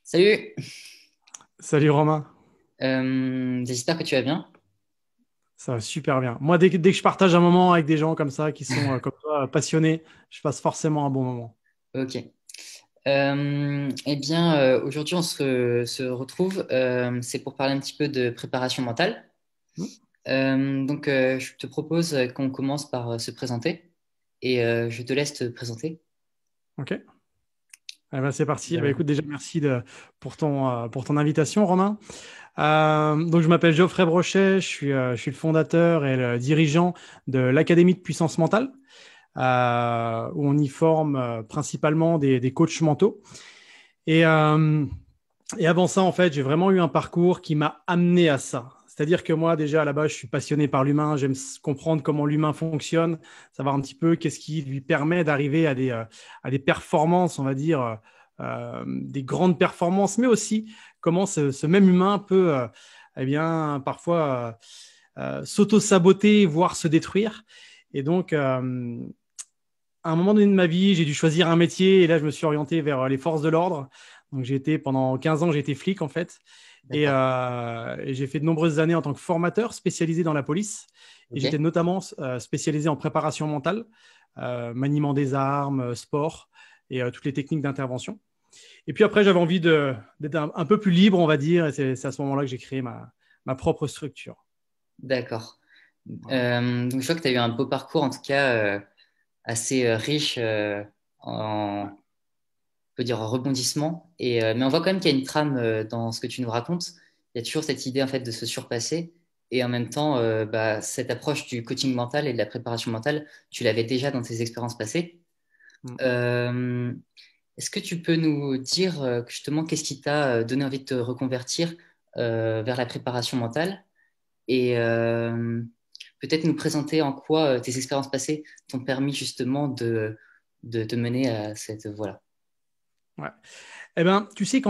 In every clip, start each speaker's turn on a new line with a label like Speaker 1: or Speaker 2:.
Speaker 1: Salut,
Speaker 2: Salut Romain,
Speaker 1: j'espère que tu vas bien.
Speaker 2: ça va super bien. Moi, dès que je partage un moment avec des gens comme ça, qui sont comme toi, passionnés, je passe forcément un bon moment.
Speaker 1: Ok. Aujourd'hui, on se retrouve. C'est pour parler un petit peu de préparation mentale.
Speaker 2: Hmm.
Speaker 1: Je te propose qu'on commence par se présenter et je te laisse te présenter.
Speaker 2: Ok. Eh ben, c'est parti. Eh ben,
Speaker 1: Euh,
Speaker 2: écoute, déjà, merci pour ton invitation, Romain. Donc, je m'appelle Geoffrey Brochet, je suis le fondateur et le dirigeant de l'Académie de puissance mentale, où on y forme principalement des coachs mentaux. Et, euh, Et avant ça, en fait, j'ai vraiment eu un parcours qui m'a amené à ça. C'est-à-dire que moi, déjà, à la base, je suis passionné par l'humain. J'aime comprendre comment l'humain fonctionne, savoir un petit peu qu'est-ce qui lui permet d'arriver à des performances, on va dire, des grandes performances, mais aussi comment ce même humain peut, eh bien, parfois s'auto-saboter, voire se détruire. Et donc, à un moment donné de ma vie, j'ai dû choisir un métier et là, je me suis orienté vers les forces de l'ordre. Donc, pendant 15 ans, j'ai été flic en fait.
Speaker 1: d'accord.
Speaker 2: Et j'ai fait de nombreuses années en tant que formateur spécialisé dans la police. Et
Speaker 1: Ok.
Speaker 2: j'étais notamment spécialisé en préparation mentale, maniement des armes, sport et toutes les techniques d'intervention. Et puis après, j'avais envie d'être un peu plus libre, on va dire. Et c'est à ce moment-là que j'ai créé ma propre structure.
Speaker 1: D'accord.
Speaker 2: Voilà.
Speaker 1: Je vois que tu as eu un beau parcours, en tout cas assez riche en, on peut dire, rebondissement. Mais on voit quand même qu'il y a une trame dans ce que tu nous racontes. Il y a toujours cette idée en fait de se surpasser. Et en même temps, cette approche du coaching mental et de la préparation mentale, tu l'avais déjà dans tes expériences passées.
Speaker 2: Mm.
Speaker 1: Euh, Est-ce que tu peux nous dire justement qu'est-ce qui t'a donné envie de te reconvertir vers la préparation mentale et peut-être nous présenter en quoi tes expériences passées t'ont permis justement de te mener à cette voie-là.
Speaker 2: Ouais. Eh ben, tu sais,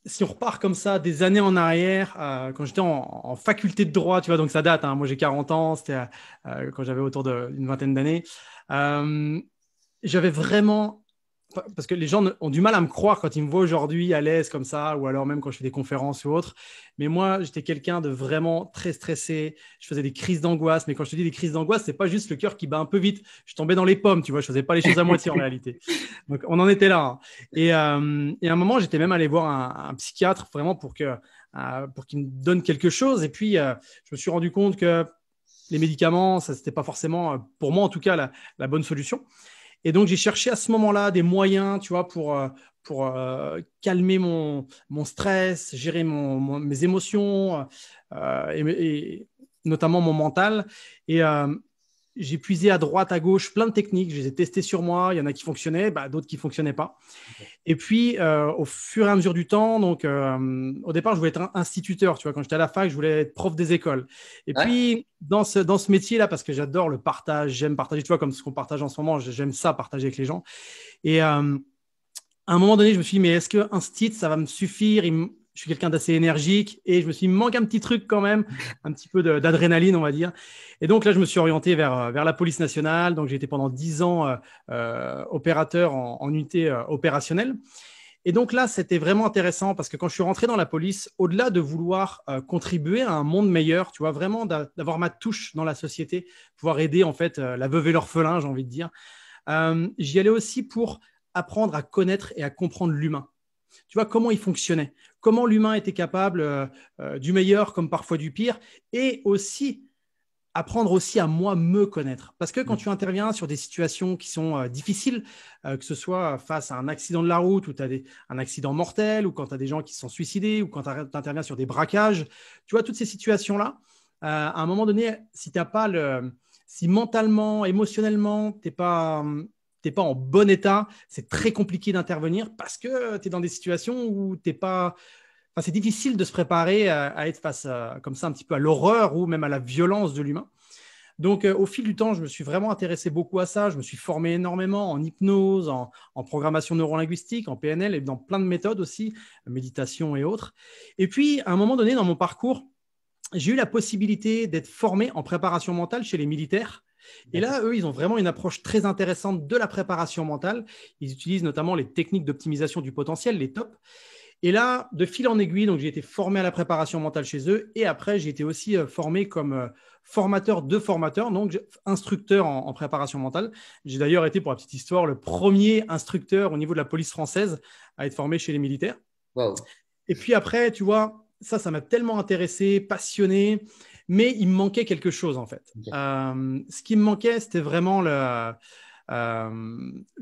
Speaker 2: si on repart comme ça des années en arrière, quand j'étais en faculté de droit, tu vois, donc ça date, hein, moi j'ai 40 ans, c'était quand j'avais autour d'une vingtaine d'années, euh, j'avais vraiment, parce que les gens ont du mal à me croire quand ils me voient aujourd'hui à l'aise comme ça, ou alors même quand je fais des conférences ou autres. Mais moi, j'étais quelqu'un de vraiment très stressé. Je faisais des crises d'angoisse. Mais quand je te dis des crises d'angoisse, c'est pas juste le cœur qui bat un peu vite. Je tombais dans les pommes, tu vois. Je faisais pas les choses à moitié en réalité. Donc on en était là, hein. Et à un moment, j'étais même allé voir un psychiatre vraiment pour qu'il me donne quelque chose. Et puis, je me suis rendu compte que les médicaments, ça, c'était pas forcément, pour moi en tout cas, la bonne solution. Et donc, j'ai cherché à ce moment-là des moyens, tu vois, pour calmer mon stress, gérer mes émotions et notamment mon mental. Et j'ai puisé à droite, à gauche plein de techniques. Je les ai testées sur moi. Il y en a qui fonctionnaient, bah, d'autres qui ne fonctionnaient pas. Et puis, au fur et à mesure du temps, donc, au départ, je voulais être instituteur. Tu vois, quand j'étais à la fac, je voulais être prof des écoles. Et
Speaker 1: Ouais,
Speaker 2: puis, dans ce métier-là, parce que j'adore le partage, j'aime partager, tu vois, comme ce qu'on partage en ce moment, j'aime ça, partager avec les gens. Et à un moment donné, je me suis dit, mais est-ce qu'un stit, ça va me suffire? Je suis quelqu'un d'assez énergique et je me suis dit, il me manque un petit truc quand même, un petit peu d'adrénaline, on va dire. Et donc là, je me suis orienté vers la police nationale. Donc j'ai été pendant 10 ans opérateur en unité opérationnelle. Et donc là, c'était vraiment intéressant parce que quand je suis rentré dans la police, au-delà de vouloir contribuer à un monde meilleur, tu vois, vraiment d'avoir ma touche dans la société, pouvoir aider en fait la veuve et l'orphelin, j'ai envie de dire, j'y allais aussi pour apprendre à connaître et à comprendre l'humain. Tu vois, comment il fonctionnait, comment l'humain était capable du meilleur comme parfois du pire, et aussi apprendre aussi à moi me connaître. Parce que quand tu interviens sur des situations qui sont difficiles, que ce soit face à un accident de la route, ou tu as un accident mortel, ou quand tu as des gens qui se sont suicidés, ou quand tu interviens sur des braquages, tu vois, toutes ces situations-là, à un moment donné, si mentalement, émotionnellement, t'es pas en bon état, c'est très compliqué d'intervenir parce que tu es dans des situations où t'es pas. Enfin, c'est difficile de se préparer à être face comme ça un petit peu à l'horreur ou même à la violence de l'humain. Donc, au fil du temps, je me suis vraiment intéressé beaucoup à ça. Je me suis formé énormément en hypnose, en programmation neurolinguistique, en PNL et dans plein de méthodes aussi, méditation et autres. Et puis, à un moment donné dans mon parcours, j'ai eu la possibilité d'être formé en préparation mentale chez les militaires Et
Speaker 1: D'accord.
Speaker 2: là, eux, ils ont vraiment une approche très intéressante de la préparation mentale. Ils utilisent notamment les techniques d'optimisation du potentiel, les TOP. Et là, de fil en aiguille, donc j'ai été formé à la préparation mentale chez eux. Et après, j'ai été aussi formé comme formateur de formateurs, donc instructeur en préparation mentale. J'ai d'ailleurs été, pour la petite histoire, le premier instructeur au niveau de la police française à être formé chez les militaires.
Speaker 1: Waouh.
Speaker 2: Et puis après, tu vois, ça m'a tellement intéressé, passionné, mais il me manquait quelque chose en fait.
Speaker 1: Ok.
Speaker 2: Ce qui me manquait, c'était vraiment le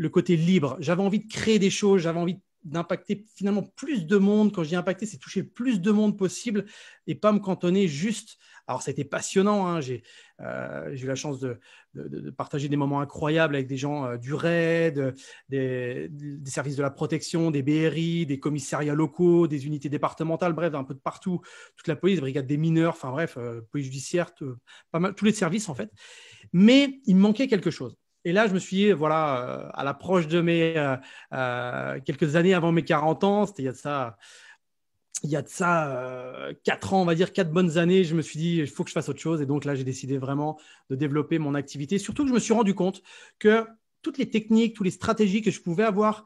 Speaker 2: côté libre. J'avais envie de créer des choses, j'avais envie d'impacter finalement plus de monde. Quand je dis impacter, c'est toucher le plus de monde possible et pas me cantonner juste. Alors, ça a été passionnant. Hein. J'ai eu la chance de partager des moments incroyables avec des gens du RAID, des services de la protection, des BRI, des commissariats locaux, des unités départementales, bref, un peu de partout. Toute la police, brigade des mineurs, enfin bref, police judiciaire, pas mal, tous les services en fait. Mais il me manquait quelque chose. Et là, je me suis dit, voilà, à l'approche de mes quelques années avant mes 40 ans, c'était il y a de ça 4 ans, on va dire, 4 bonnes années, je me suis dit, il faut que je fasse autre chose. Et donc là, j'ai décidé vraiment de développer mon activité. Surtout que je me suis rendu compte que toutes les techniques, toutes les stratégies que je pouvais avoir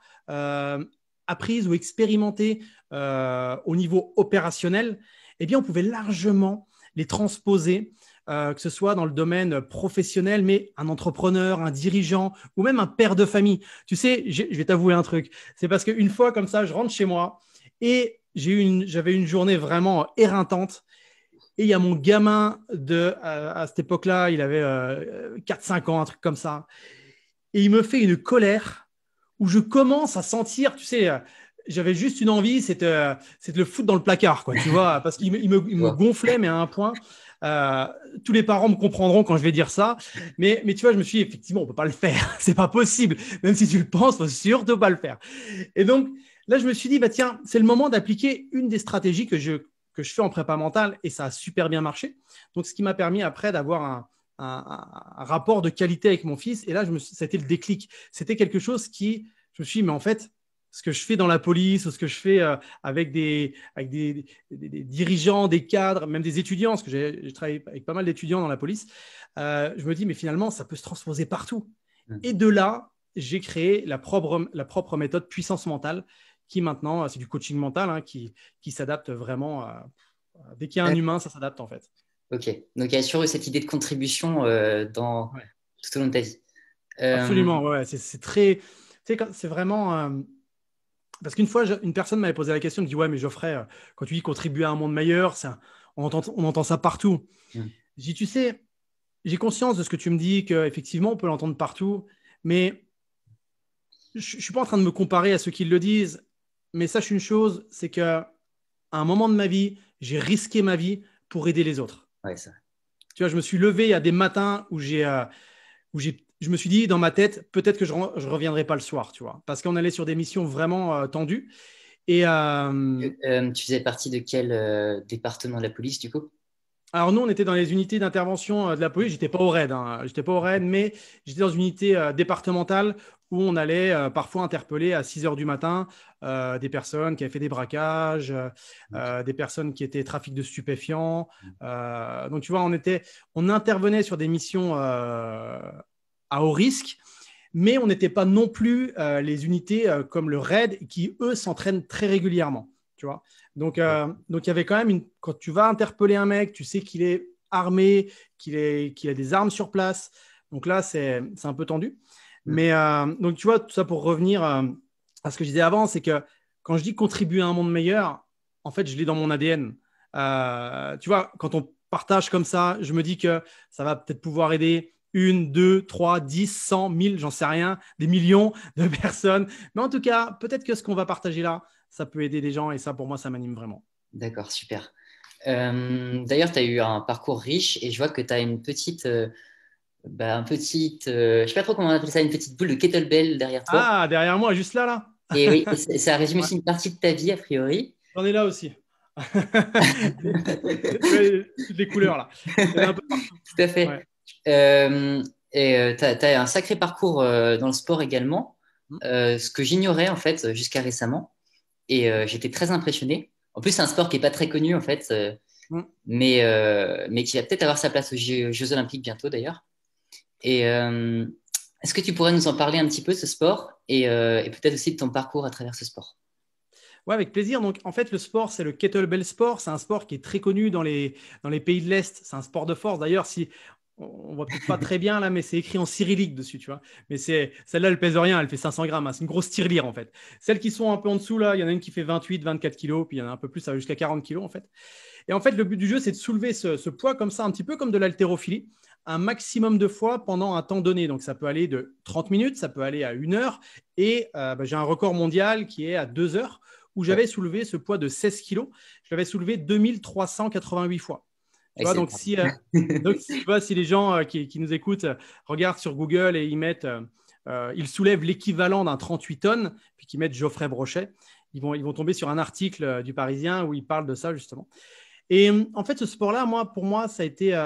Speaker 2: apprises ou expérimentées au niveau opérationnel, eh bien, on pouvait largement les transposer, que ce soit dans le domaine professionnel, mais un entrepreneur, un dirigeant ou même un père de famille. Tu sais, je vais t'avouer un truc. C'est parce qu'une fois, comme ça, je rentre chez moi et j'avais une journée vraiment éreintante. Et il y a mon gamin à cette époque-là, il avait 4-5 ans, un truc comme ça. Et il me fait une colère où je commence à sentir, tu sais, j'avais juste une envie, c'est de le foutre dans le placard, quoi, tu vois, parce qu'il me
Speaker 1: Wow.
Speaker 2: gonflait, mais à un point. Euh, Tous les parents me comprendront quand je vais dire ça. Mais tu vois, je me suis dit, effectivement, on ne peut pas le faire. C'est pas possible. Même si tu le penses, il ne faut surtout pas le faire. Et donc, là, je me suis dit, bah, tiens, c'est le moment d'appliquer une des stratégies que je fais en prépa mentale et ça a super bien marché. Donc, ce qui m'a permis après d'avoir un rapport de qualité avec mon fils. Et là, ça a été le déclic. C'était quelque chose je me suis dit, mais en fait, ce que je fais dans la police, ou ce que je fais avec des dirigeants, des cadres, même des étudiants, parce que j'ai travaillé avec pas mal d'étudiants dans la police, je me dis, mais finalement, ça peut se transposer partout. Et de là, j'ai créé la propre méthode puissance mentale, qui maintenant, c'est du coaching mental, hein, qui s'adapte vraiment dès qu'il y a un humain, ça s'adapte en fait.
Speaker 1: Ok. Donc, il y a toujours eu cette idée de contribution
Speaker 2: Ouais.
Speaker 1: tout au long de ta vie. Euh,
Speaker 2: Absolument, ouais, ouais, c'est très, tu sais, c'est vraiment, parce qu'une fois, une personne m'avait posé la question, elle me dit, ouais, mais Geoffrey, quand tu dis contribuer à un monde meilleur, on entend ça partout.
Speaker 1: hmm,
Speaker 2: Je dis, tu sais, j'ai conscience de ce que tu me dis, qu'effectivement, on peut l'entendre partout, mais je ne suis pas en train de me comparer à ceux qui le disent, mais sache une chose, c'est qu'à un moment de ma vie, j'ai risqué ma vie pour aider les autres.
Speaker 1: ouais, ça.
Speaker 2: Tu vois, je me suis levé il y a des matins où je me suis dit dans ma tête, peut-être que je ne reviendrai pas le soir, tu vois, parce qu'on allait sur des missions vraiment tendues. Et
Speaker 1: Tu faisais partie de quel département de la police, du coup?
Speaker 2: alors nous, on était dans les unités d'intervention de la police. J'étais pas au raid, hein. J'étais pas au raid, mais j'étais dans une unité départementale où on allait parfois interpeller à 6 heures du matin des personnes qui avaient fait des braquages, des personnes qui étaient trafic de stupéfiants. Donc tu vois, on intervenait sur des missions à haut risque, mais on n'était pas non plus les unités comme le RAID qui, eux, s'entraînent très régulièrement. Tu vois. Donc, il y avait quand même quand tu vas interpeller un mec, tu sais qu'il est armé, qu'il a des armes sur place. Donc là, c'est un peu tendu.
Speaker 1: Hmm.
Speaker 2: Mais donc, tu vois, tout ça pour revenir à ce que je disais avant, c'est que quand je dis contribuer à un monde meilleur, en fait, je l'ai dans mon ADN. Tu vois, quand on partage comme ça, je me dis que ça va peut-être pouvoir aider une, deux, trois, 10, 100, 1000, j'en sais rien, des millions de personnes. Mais en tout cas, peut-être que ce qu'on va partager là, ça peut aider des gens et ça, pour moi, ça m'anime vraiment.
Speaker 1: D'accord, super. D'ailleurs, tu as eu un parcours riche et je vois que tu as je sais pas trop comment on appelle ça, une petite boule de kettlebell derrière toi.
Speaker 2: Ah, derrière moi, juste là, là.
Speaker 1: Et oui, et ça résume
Speaker 2: Ouais,
Speaker 1: aussi une partie de ta vie, a priori.
Speaker 2: j'en ai là aussi. Tu vois, toutes les couleurs là. Il y en a un peu partout.
Speaker 1: Tout à fait.
Speaker 2: Ouais.
Speaker 1: Et tu as un sacré parcours dans le sport également, ce que j'ignorais en fait jusqu'à récemment. Et j'étais très impressionné. En plus, c'est un sport qui est pas très connu en fait, mais qui va peut-être avoir sa place aux Jeux Olympiques bientôt d'ailleurs. Et est-ce que tu pourrais nous en parler un petit peu de ce sport et peut-être aussi de ton parcours à travers ce sport?
Speaker 2: Ouais, avec plaisir. Donc, en fait, le sport, c'est le kettlebell sport. C'est un sport qui est très connu dans les pays de l'Est. C'est un sport de force. D'ailleurs, si on voit peut-être pas très bien là, mais c'est écrit en cyrillique dessus, tu vois. Mais celle-là, elle pèse rien. Elle fait 500 grammes, hein. C'est une grosse tirelire, en fait. Celles qui sont un peu en dessous, là, il y en a une qui fait 28, 24 kilos, puis il y en a un peu plus, ça va jusqu'à 40 kilos, en fait. Et en fait, le but du jeu, c'est de soulever ce poids comme ça, un petit peu comme de l'haltérophilie, un maximum de fois pendant un temps donné. Donc, ça peut aller de 30 minutes, ça peut aller à 1 heure. Et j'ai un record mondial qui est à 2 heures où
Speaker 1: Ouais,
Speaker 2: j'avais soulevé ce poids de 16 kilos. Je l'avais soulevé 2388 fois. Tu
Speaker 1: ouais,
Speaker 2: vois,
Speaker 1: c'est
Speaker 2: donc, tu vois, si les gens qui nous écoutent regardent sur Google et ils mettent, ils soulèvent l'équivalent d'un 38 tonnes, puis qu'ils mettent Geoffrey Brochet, ils vont tomber sur un article du Parisien où il parle de ça, justement. Et en fait, ce sport-là, pour moi, ça a été,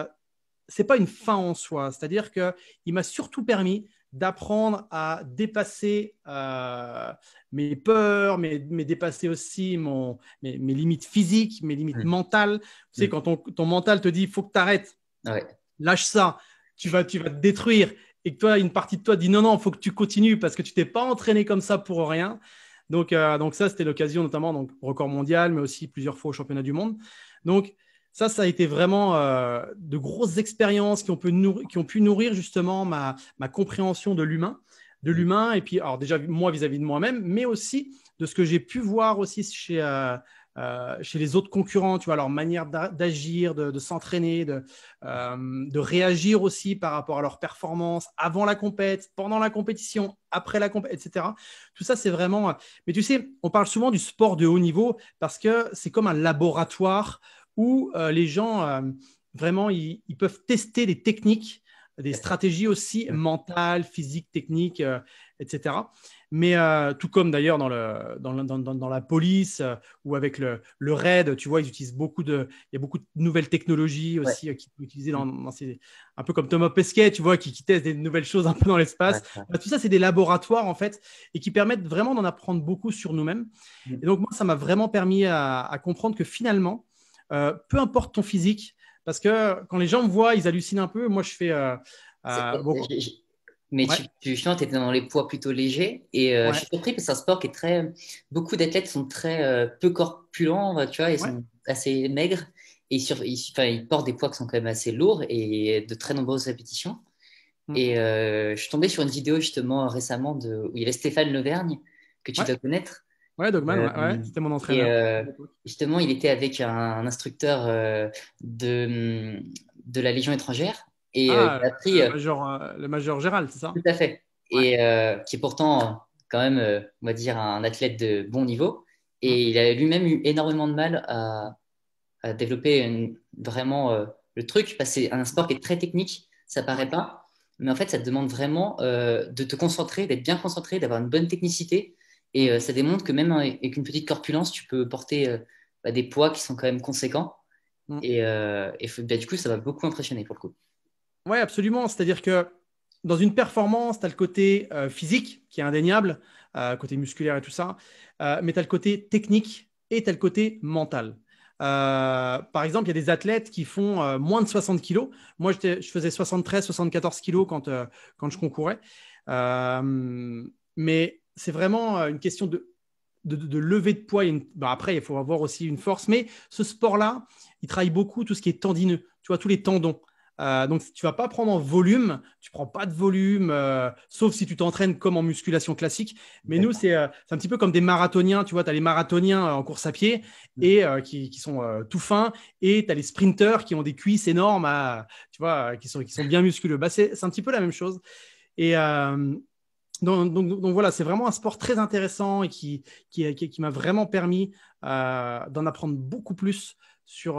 Speaker 2: c'est pas une fin en soi. C'est-à-dire qu'il m'a surtout permis d'apprendre à dépasser mes peurs, mais dépasser aussi mes limites physiques, mes limites
Speaker 1: Mm.
Speaker 2: mentales. Tu sais,
Speaker 1: Mm.
Speaker 2: quand ton mental te dit, il faut que tu arrêtes,
Speaker 1: Ouais,
Speaker 2: lâche ça, tu vas te détruire, et que toi, une partie de toi dit, non, non, il faut que tu continues parce que tu t'es pas entraîné comme ça pour rien. Donc ça, c'était l'occasion, notamment, donc, record mondial, mais aussi plusieurs fois au championnat du monde. Donc, ça a été vraiment de grosses expériences qui ont pu nourrir justement ma compréhension de
Speaker 1: mm.
Speaker 2: l'humain, et puis, alors déjà, moi vis-à-vis de moi-même, mais aussi de ce que j'ai pu voir aussi chez les autres concurrents, tu vois, leur manière d'agir, de s'entraîner, de réagir aussi par rapport à leur performance avant la compète, pendant la compétition, après la compète, etc. Tout ça, c'est vraiment. Mais tu sais, on parle souvent du sport de haut niveau parce que c'est comme un laboratoire où les gens, vraiment, ils peuvent tester des techniques, des stratégies aussi
Speaker 1: Mm.
Speaker 2: mentales, physiques, techniques, etc. Mais tout comme d'ailleurs dans la police ou avec le RAID, tu vois, il y a beaucoup de nouvelles technologies
Speaker 1: Ouais.
Speaker 2: aussi qui sont utilisées
Speaker 1: Mm.
Speaker 2: un peu comme Thomas Pesquet, tu vois, qui teste des nouvelles choses un peu dans
Speaker 1: Ouais,
Speaker 2: l'espace.
Speaker 1: ouais.
Speaker 2: Tout ça, c'est des laboratoires en fait et qui permettent vraiment d'en apprendre beaucoup sur nous-mêmes. Et
Speaker 1: Mm.
Speaker 2: donc moi, ça m'a vraiment permis à comprendre que finalement, peu importe ton physique, parce que quand les gens me voient, ils hallucinent un peu. Moi, je fais
Speaker 1: C'est-
Speaker 2: bon,
Speaker 1: Mais
Speaker 2: ouais,
Speaker 1: justement, tu étais dans les poids plutôt légers et je
Speaker 2: ouais,
Speaker 1: suis surpris parce que c'est un sport qui est très. Beaucoup d'athlètes sont très peu corpulents, tu vois, ils
Speaker 2: ouais.
Speaker 1: sont assez maigres et enfin, ils portent des poids qui sont quand même assez lourds et de très nombreuses répétitions.
Speaker 2: Mm.
Speaker 1: Et je suis tombé sur une vidéo justement récemment où il y avait Stéphane Levergne, que tu
Speaker 2: Ouais,
Speaker 1: dois connaître.
Speaker 2: ouais, Dogman,
Speaker 1: Euh,
Speaker 2: ouais, ouais, c'était mon
Speaker 1: et
Speaker 2: entraîneur.
Speaker 1: justement, il était avec un instructeur de la Légion étrangère et il a
Speaker 2: Ah,
Speaker 1: appris.
Speaker 2: le major Gérald, c'est ça?
Speaker 1: Tout à fait.
Speaker 2: Ouais.
Speaker 1: Et qui est pourtant quand même, on va dire, un athlète de bon niveau.
Speaker 2: Mm.
Speaker 1: Et il a lui-même eu énormément de mal à développer vraiment le truc, parce que c'est un sport qui est très technique, ça
Speaker 2: Ouais.
Speaker 1: paraît pas, mais en fait, ça te demande vraiment de te concentrer, d'être bien concentré, d'avoir une bonne technicité. Et
Speaker 2: Mm.
Speaker 1: ça démontre que même avec une petite corpulence, tu peux porter des poids qui sont quand même conséquents.
Speaker 2: Mm.
Speaker 1: Et du coup, ça va beaucoup impressionner pour le coup.
Speaker 2: Ouais, absolument. C'est-à-dire que dans une performance, tu as le côté physique qui est indéniable, côté musculaire et tout ça, mais tu as le côté technique et tu as le côté mental. Par exemple, il y a des athlètes qui font moins de 60 kilos. Moi, je faisais 73, 74 kilos quand je concourais. Mais c'est vraiment une question de lever de poids. Après, il faut avoir aussi une force. Mais ce sport-là, il travaille beaucoup tout ce qui est tendineux. Tu vois, tous les tendons. Donc, tu ne vas pas prendre en volume, tu ne prends pas de volume, sauf si tu t'entraînes comme en musculation classique. Mais nous, c'est un petit peu comme des marathoniens. Tu vois, tu as les marathoniens en course à pied et qui sont tout fins, et tu as les sprinteurs qui ont des cuisses énormes, tu vois, qui sont bien musculeux. C'est un petit peu la même chose. Et donc voilà, c'est vraiment un sport très intéressant et qui m'a vraiment permis d'en apprendre beaucoup plus sur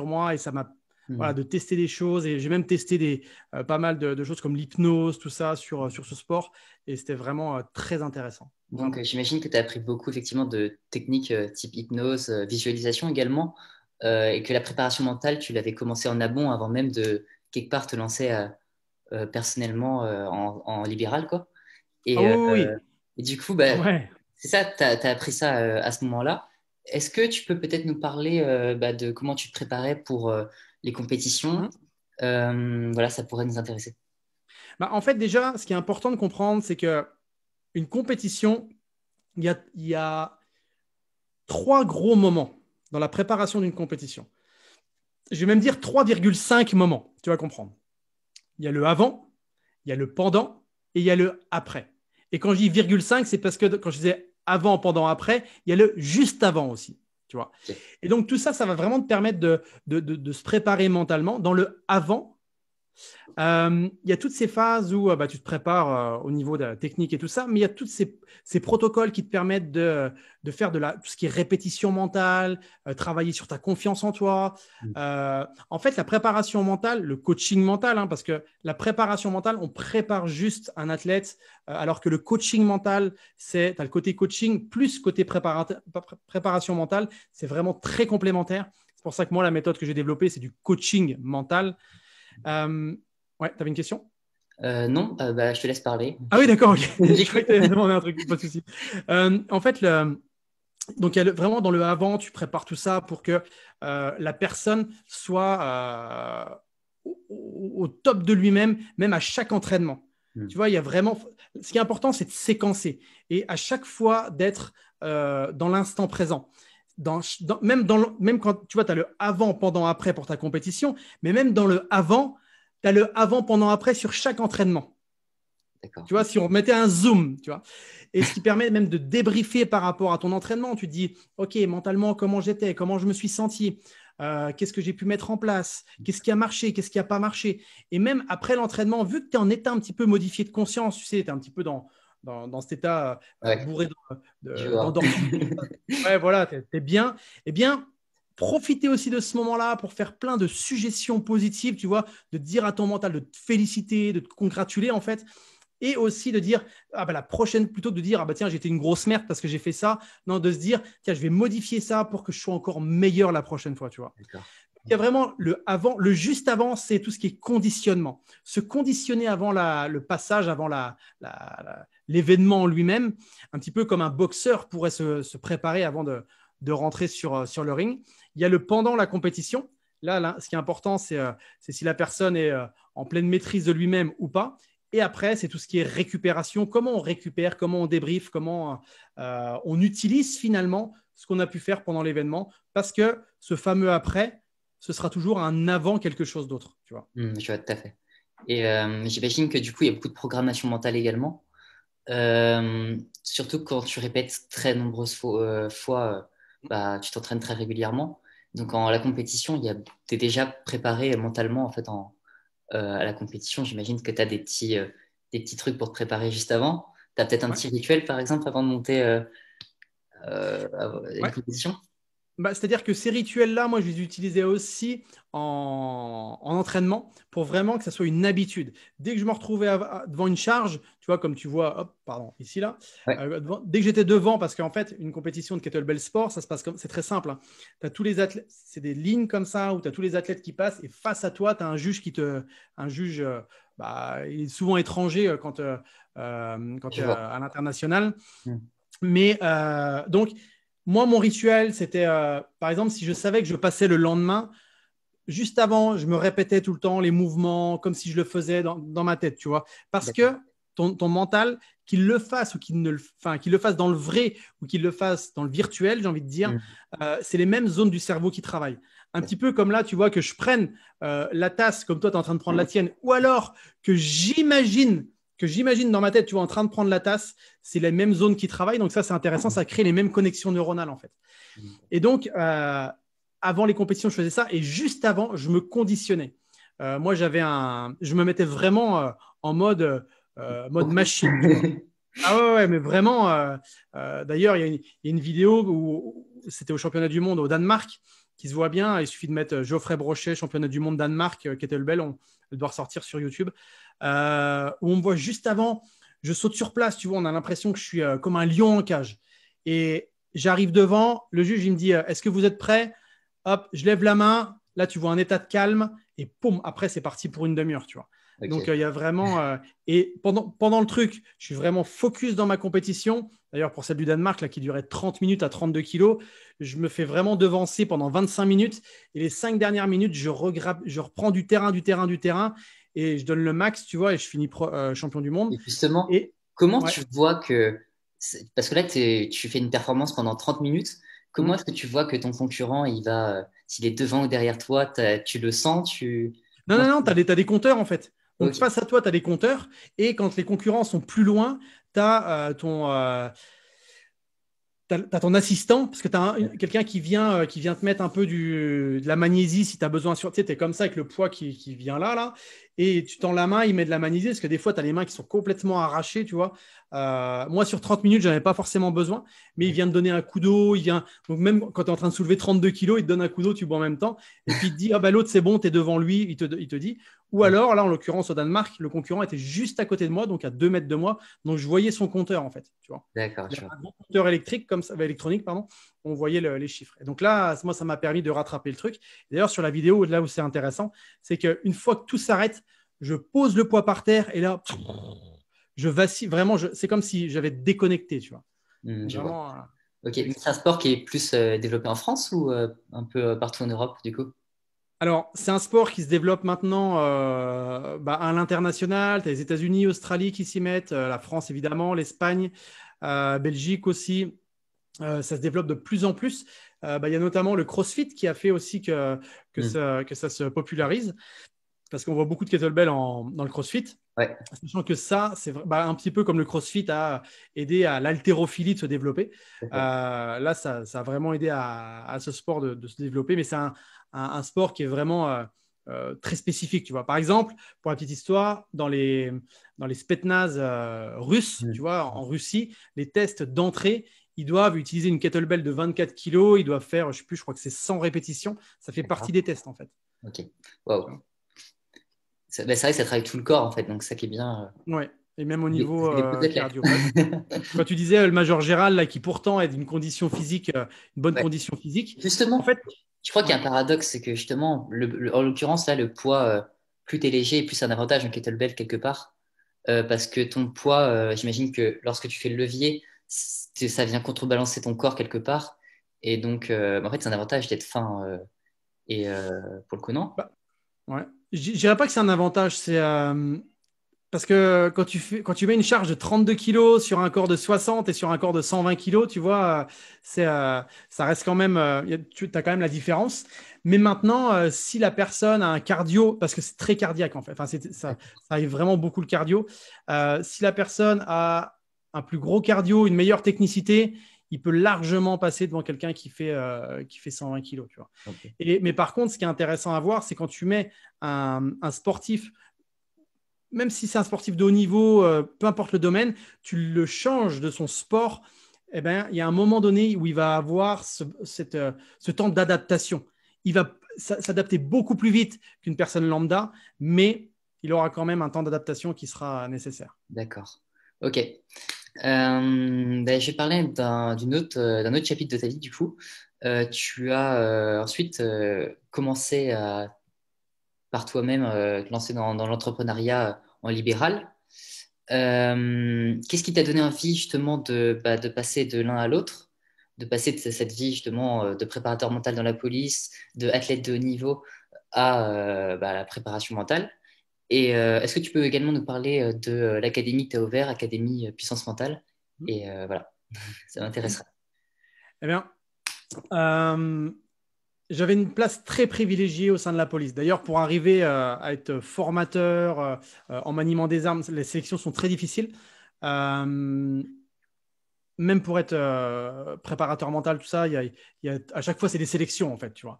Speaker 2: moi, et ça m'a voilà,
Speaker 1: Mhm.
Speaker 2: de tester des choses, et j'ai même testé pas mal de choses comme l'hypnose, tout ça sur ce sport, et c'était vraiment très intéressant,
Speaker 1: Donc,
Speaker 2: vraiment.
Speaker 1: j'imagine que tu as appris beaucoup effectivement de techniques type hypnose, visualisation également, et que la préparation mentale, tu l'avais commencé en amont avant même de quelque part te lancer personnellement en libéral, quoi.
Speaker 2: Ah
Speaker 1: Et,
Speaker 2: oui,
Speaker 1: euh,
Speaker 2: oui,
Speaker 1: et du coup,
Speaker 2: oui. Ouais.
Speaker 1: c'est ça, tu as appris ça à ce moment-là. Est-ce que tu peux peut-être nous parler de comment tu te préparais pour les compétitions?
Speaker 2: Hum.
Speaker 1: Voilà, ça pourrait nous intéresser.
Speaker 2: Bah, en fait, déjà, ce qui est important de comprendre, c'est qu'une compétition, il y a 3 gros moments dans la préparation d'une compétition. Je vais même dire 3,5 moments, tu vas comprendre. Il y a le avant, il y a le pendant et il y a le après. Et quand je dis virgule 5, c'est parce que quand je disais avant, pendant, après, il y a le juste avant aussi. Tu vois.
Speaker 1: Ok.
Speaker 2: Et donc tout ça, ça va vraiment te permettre de se préparer mentalement. Dans le avant, il y a toutes ces phases où tu te prépares au niveau de la technique et tout ça, mais il y a tous ces protocoles qui te permettent de faire tout ce qui est répétition mentale, travailler sur ta confiance en toi. En fait, la préparation mentale, le coaching mental, hein, parce que la préparation mentale, on prépare juste un athlète, alors que le coaching mental, tu as le côté coaching plus côté préparation mentale, c'est vraiment très complémentaire. C'est pour ça que moi, la méthode que j'ai développée, c'est du coaching mental. Ouais, tu avais une question?
Speaker 1: Non, bah, je te laisse parler.
Speaker 2: Ah oui, d'accord, ok. Je
Speaker 1: J'écoute.
Speaker 2: croyais que tu avais demandé un truc, pas de souci. En fait, donc vraiment dans le avant, tu prépares tout ça pour que la personne soit au top de lui-même, même à chaque entraînement. Tu vois, il y a vraiment. Ce qui est important, c'est de séquencer et à chaque fois d'être dans l'instant présent. Même quand tu vois, tu as le avant, pendant, après pour ta compétition, mais même dans le avant, tu as le avant, pendant, après sur chaque entraînement.
Speaker 1: D'accord.
Speaker 2: Tu vois, si on mettait un zoom, tu vois, et ce qui permet même de débriefer par rapport à ton entraînement, tu te dis, OK, mentalement, comment j'étais, comment je me suis senti, qu'est-ce que j'ai pu mettre en place, qu'est-ce qui a marché, qu'est-ce qui n'a pas marché. Et même après l'entraînement, vu que tu es en état un petit peu modifié de conscience, tu sais, tu es un petit peu dans cet état
Speaker 1: Ouais,
Speaker 2: bourré
Speaker 1: je vois.
Speaker 2: d'endorphine. Ouais, voilà, tu es bien. Eh bien, profitez aussi de ce moment-là pour faire plein de suggestions positives, tu vois, de dire à ton mental de te féliciter, de te congratuler, en fait. Et aussi de dire, ah bah la prochaine, plutôt que de dire, ah bah tiens, j'étais une grosse merde parce que j'ai fait ça, non, de se dire, tiens, je vais modifier ça pour que je sois encore meilleur la prochaine fois, tu vois.
Speaker 1: D'accord.
Speaker 2: Il y a vraiment le avant, le juste avant, c'est tout ce qui est conditionnement. Se conditionner avant le passage, avant l'événement en lui-même, un petit peu comme un boxeur pourrait se préparer avant de rentrer sur le ring. Il y a le pendant la compétition. Là, ce qui est important, c'est si la personne est en pleine maîtrise de lui-même ou pas. Et après, c'est tout ce qui est récupération, comment on récupère, comment on débriefe, comment on utilise finalement ce qu'on a pu faire pendant l'événement, parce que ce fameux après, ce sera toujours un avant quelque chose d'autre, tu vois.
Speaker 1: Je vois tout à fait. Et j'imagine que du coup, il y a beaucoup de programmation mentale également. Surtout quand tu répètes très nombreuses fois, bah, tu t'entraînes très régulièrement. Donc, en la compétition, tu es déjà préparé mentalement en fait, à la compétition. J'imagine que tu as des petits trucs pour te préparer juste avant. Tu as peut-être un
Speaker 2: Ouais,
Speaker 1: petit rituel, par exemple, avant de monter à une
Speaker 2: ouais.
Speaker 1: compétition.
Speaker 2: C'est-à-dire que ces rituels-là, moi, je les utilisais aussi en entraînement pour vraiment que ça soit une habitude. Dès que je me retrouvais devant une charge, tu vois, comme tu vois, hop, pardon, ici, là,
Speaker 1: Ouais,
Speaker 2: dès que j'étais devant, parce qu'en fait, une compétition de kettlebell sport, ça se passe comme, c'est très simple. Hein. Tu as tous les athlètes, c'est des lignes comme ça où tu as tous les athlètes qui passent et face à toi, tu as un juge il est souvent étranger quand tu
Speaker 1: je
Speaker 2: es
Speaker 1: vois.
Speaker 2: à l'international.
Speaker 1: Hmm.
Speaker 2: Mais donc, moi, mon rituel, c'était, par exemple, si je savais que je passais le lendemain, juste avant, je me répétais tout le temps les mouvements comme si je le faisais dans ma tête, tu vois. Parce
Speaker 1: D'accord.
Speaker 2: que ton mental, qu'il le fasse ou qu'il le fasse dans le vrai ou qu'il le fasse dans le virtuel, j'ai envie de dire,
Speaker 1: Hmm.
Speaker 2: c'est les mêmes zones du cerveau qui travaillent. Un petit peu comme là, tu vois, que je prenne la tasse comme toi, tu es en train de prendre la tienne, ou alors que j'imagine dans ma tête, tu vois, en train de prendre la tasse, c'est les mêmes zones qui travaillent. Donc ça, c'est intéressant, ça crée les mêmes connexions neuronales, en fait. Et donc, avant les compétitions, je faisais ça. Et juste avant, je me conditionnais. Moi, je me mettais vraiment en mode
Speaker 1: Focus.
Speaker 2: machine, tu vois. Ah ouais, ouais, mais vraiment. D'ailleurs, il y a une vidéo où c'était au championnat du monde au Danemark qui se voit bien. Il suffit de mettre Geoffrey Brochet, championnat du monde Danemark, kettlebell. Elle doit ressortir sur YouTube. Où on me voit juste avant. Je saute sur place, tu vois. On a l'impression que je suis comme un lion en cage. Et j'arrive devant. Le juge, il me dit est-ce que vous êtes prêt? Hop, je lève la main. Là, tu vois un état de calme. Et poum, après, c'est parti pour une demi-heure, tu vois. Donc,
Speaker 1: Ok.
Speaker 2: il y a vraiment. Et pendant le truc, je suis vraiment focus dans ma compétition. D'ailleurs, pour celle du Danemark, là, qui durait 30 minutes à 32 kilos, je me fais vraiment devancer pendant 25 minutes. Et les 5 dernières minutes, je reprends du terrain. et je donne le max, tu vois, et je finis champion du monde.
Speaker 1: Et justement,
Speaker 2: Et
Speaker 1: comment
Speaker 2: ouais.
Speaker 1: tu vois que, parce que là, tu fais une performance pendant 30 minutes, comment
Speaker 2: Hum.
Speaker 1: est-ce que tu vois que ton concurrent, s'il est devant ou derrière toi, tu le sens,
Speaker 2: Non,
Speaker 1: comment
Speaker 2: non, non, tu as des compteurs en fait. Donc
Speaker 1: Ok.
Speaker 2: face à toi, tu as des compteurs. Et quand les concurrents sont plus loin, tu as t'as ton assistant, parce que tu as quelqu'un qui vient te mettre un peu de la magnésie si tu as besoin. Tu sais, tu es comme ça avec le poids qui vient là, et tu tends la main, il met de la magnésie, parce que des fois, tu as les mains qui sont complètement arrachées, tu vois. Moi, sur 30 minutes, je n'en avais pas forcément besoin, mais il vient te donner un coup d'eau. Donc, même quand tu es en train de soulever 32 kilos, il te donne un coup d'eau, tu bois en même temps, et puis il te dit, ah bah l'autre, c'est bon, tu es devant lui, il te dit. Ou alors, là, en l'occurrence, au Danemark, le concurrent était juste à côté de moi, donc à 2 mètres de moi, donc je voyais son compteur, en fait, tu vois.
Speaker 1: D'accord,
Speaker 2: Il y
Speaker 1: je
Speaker 2: avait
Speaker 1: vois.
Speaker 2: un gros compteur électrique, comme ça, électronique, pardon, on voyait les chiffres. Et donc là, moi, ça m'a permis de rattraper le truc. D'ailleurs, sur la vidéo, là où c'est intéressant, c'est qu'une fois que tout s'arrête, je pose le poids par terre et là, je vacille. Vraiment, c'est comme si j'avais déconnecté, tu vois. Donc
Speaker 1: Je vois.
Speaker 2: vraiment,
Speaker 1: Ok,
Speaker 2: c'est
Speaker 1: mais c'est un
Speaker 2: exceptionnel.
Speaker 1: sport qui est plus développé en France ou un peu partout en Europe, du coup?
Speaker 2: Alors, c'est un sport qui se développe maintenant à l'international. Tu as les États-Unis, Australie qui s'y mettent, la France évidemment, l'Espagne, Belgique aussi. Ça se développe de plus en plus. Il y a notamment le CrossFit qui a fait aussi
Speaker 1: Hmm.
Speaker 2: que ça se popularise parce qu'on voit beaucoup de kettlebell dans le CrossFit.
Speaker 1: Ouais,
Speaker 2: Sachant que ça, c'est un petit peu comme le CrossFit a aidé à l'haltérophilie de se développer.
Speaker 1: d'accord.
Speaker 2: Là, ça a vraiment aidé à ce sport de se développer, mais c'est un sport qui est vraiment très spécifique. Tu vois. Par exemple, pour la petite histoire, dans les Spetsnaz russes,
Speaker 1: Hmm.
Speaker 2: tu vois, en Russie, les tests d'entrée, ils doivent utiliser une kettlebell de 24 kilos, ils doivent faire, je sais plus, je crois que c'est 100 répétitions. Ça fait partie
Speaker 1: D'accord.
Speaker 2: des tests, en fait.
Speaker 1: Ok.
Speaker 2: Tu
Speaker 1: Waouh.
Speaker 2: vois.
Speaker 1: C'est vrai que ça travaille tout le corps, en fait, donc ça qui est bien.
Speaker 2: Ouais. Et même au
Speaker 1: Ça
Speaker 2: niveau
Speaker 1: fait des beaux athlètes.
Speaker 2: cardio. Quand tu disais le Major Gérald, là, qui pourtant est d'une condition physique, une bonne
Speaker 1: Ouais.
Speaker 2: condition physique, en
Speaker 1: Justement,
Speaker 2: fait,
Speaker 1: je crois qu'il y a
Speaker 2: ouais.
Speaker 1: un paradoxe, c'est que justement, en l'occurrence, là, le poids, plus t'es léger, plus c'est un avantage en kettlebell quelque part. Parce que ton poids, j'imagine que lorsque tu fais le levier, ça vient contrebalancer ton corps quelque part. Et donc, en fait, c'est un avantage d'être fin. Et pour le coup, non?
Speaker 2: Bah, ouais. Je dirais pas que c'est un avantage, c'est parce que quand tu mets une charge de 32 kilos sur un corps de 60 et sur un corps de 120 kilos, tu vois, ça reste quand même, tu as quand même la différence. Mais maintenant, si la personne a un cardio, parce que c'est très cardiaque en fait, enfin, ça arrive vraiment beaucoup le cardio, si la personne a un plus gros cardio, une meilleure technicité, il peut largement passer devant quelqu'un qui fait 120 kilos, tu vois.
Speaker 1: Ok.
Speaker 2: Mais par contre, ce qui est intéressant à voir, c'est quand tu mets un sportif, même si c'est un sportif de haut niveau, peu importe le domaine, tu le changes de son sport, eh ben, il y a un moment donné où il va avoir ce temps d'adaptation. Il va s'adapter beaucoup plus vite qu'une personne lambda, mais il aura quand même un temps d'adaptation qui sera nécessaire.
Speaker 1: D'accord. Ok. Ben, je vais parler d'un autre chapitre de ta vie, du coup. Tu as ensuite commencé par toi-même te lancer dans l'entrepreneuriat en libéral. Qu'est-ce qui t'a donné envie justement de passer de l'un à l'autre, de passer de cette vie justement de préparateur mental dans la police, de athlète de haut niveau à la préparation mentale? Et est-ce que tu peux également nous parler de l'académie que tu as ouvert, Académie Puissance Mentale? Et voilà, ça m'intéresserait.
Speaker 2: Eh bien, euh, j'avais une place très privilégiée au sein de la police. D'ailleurs, pour arriver à être formateur en maniement des armes, les sélections sont très difficiles. Euh, Même pour être préparateur mental, tout ça, à chaque fois, c'est des sélections, en fait, tu vois.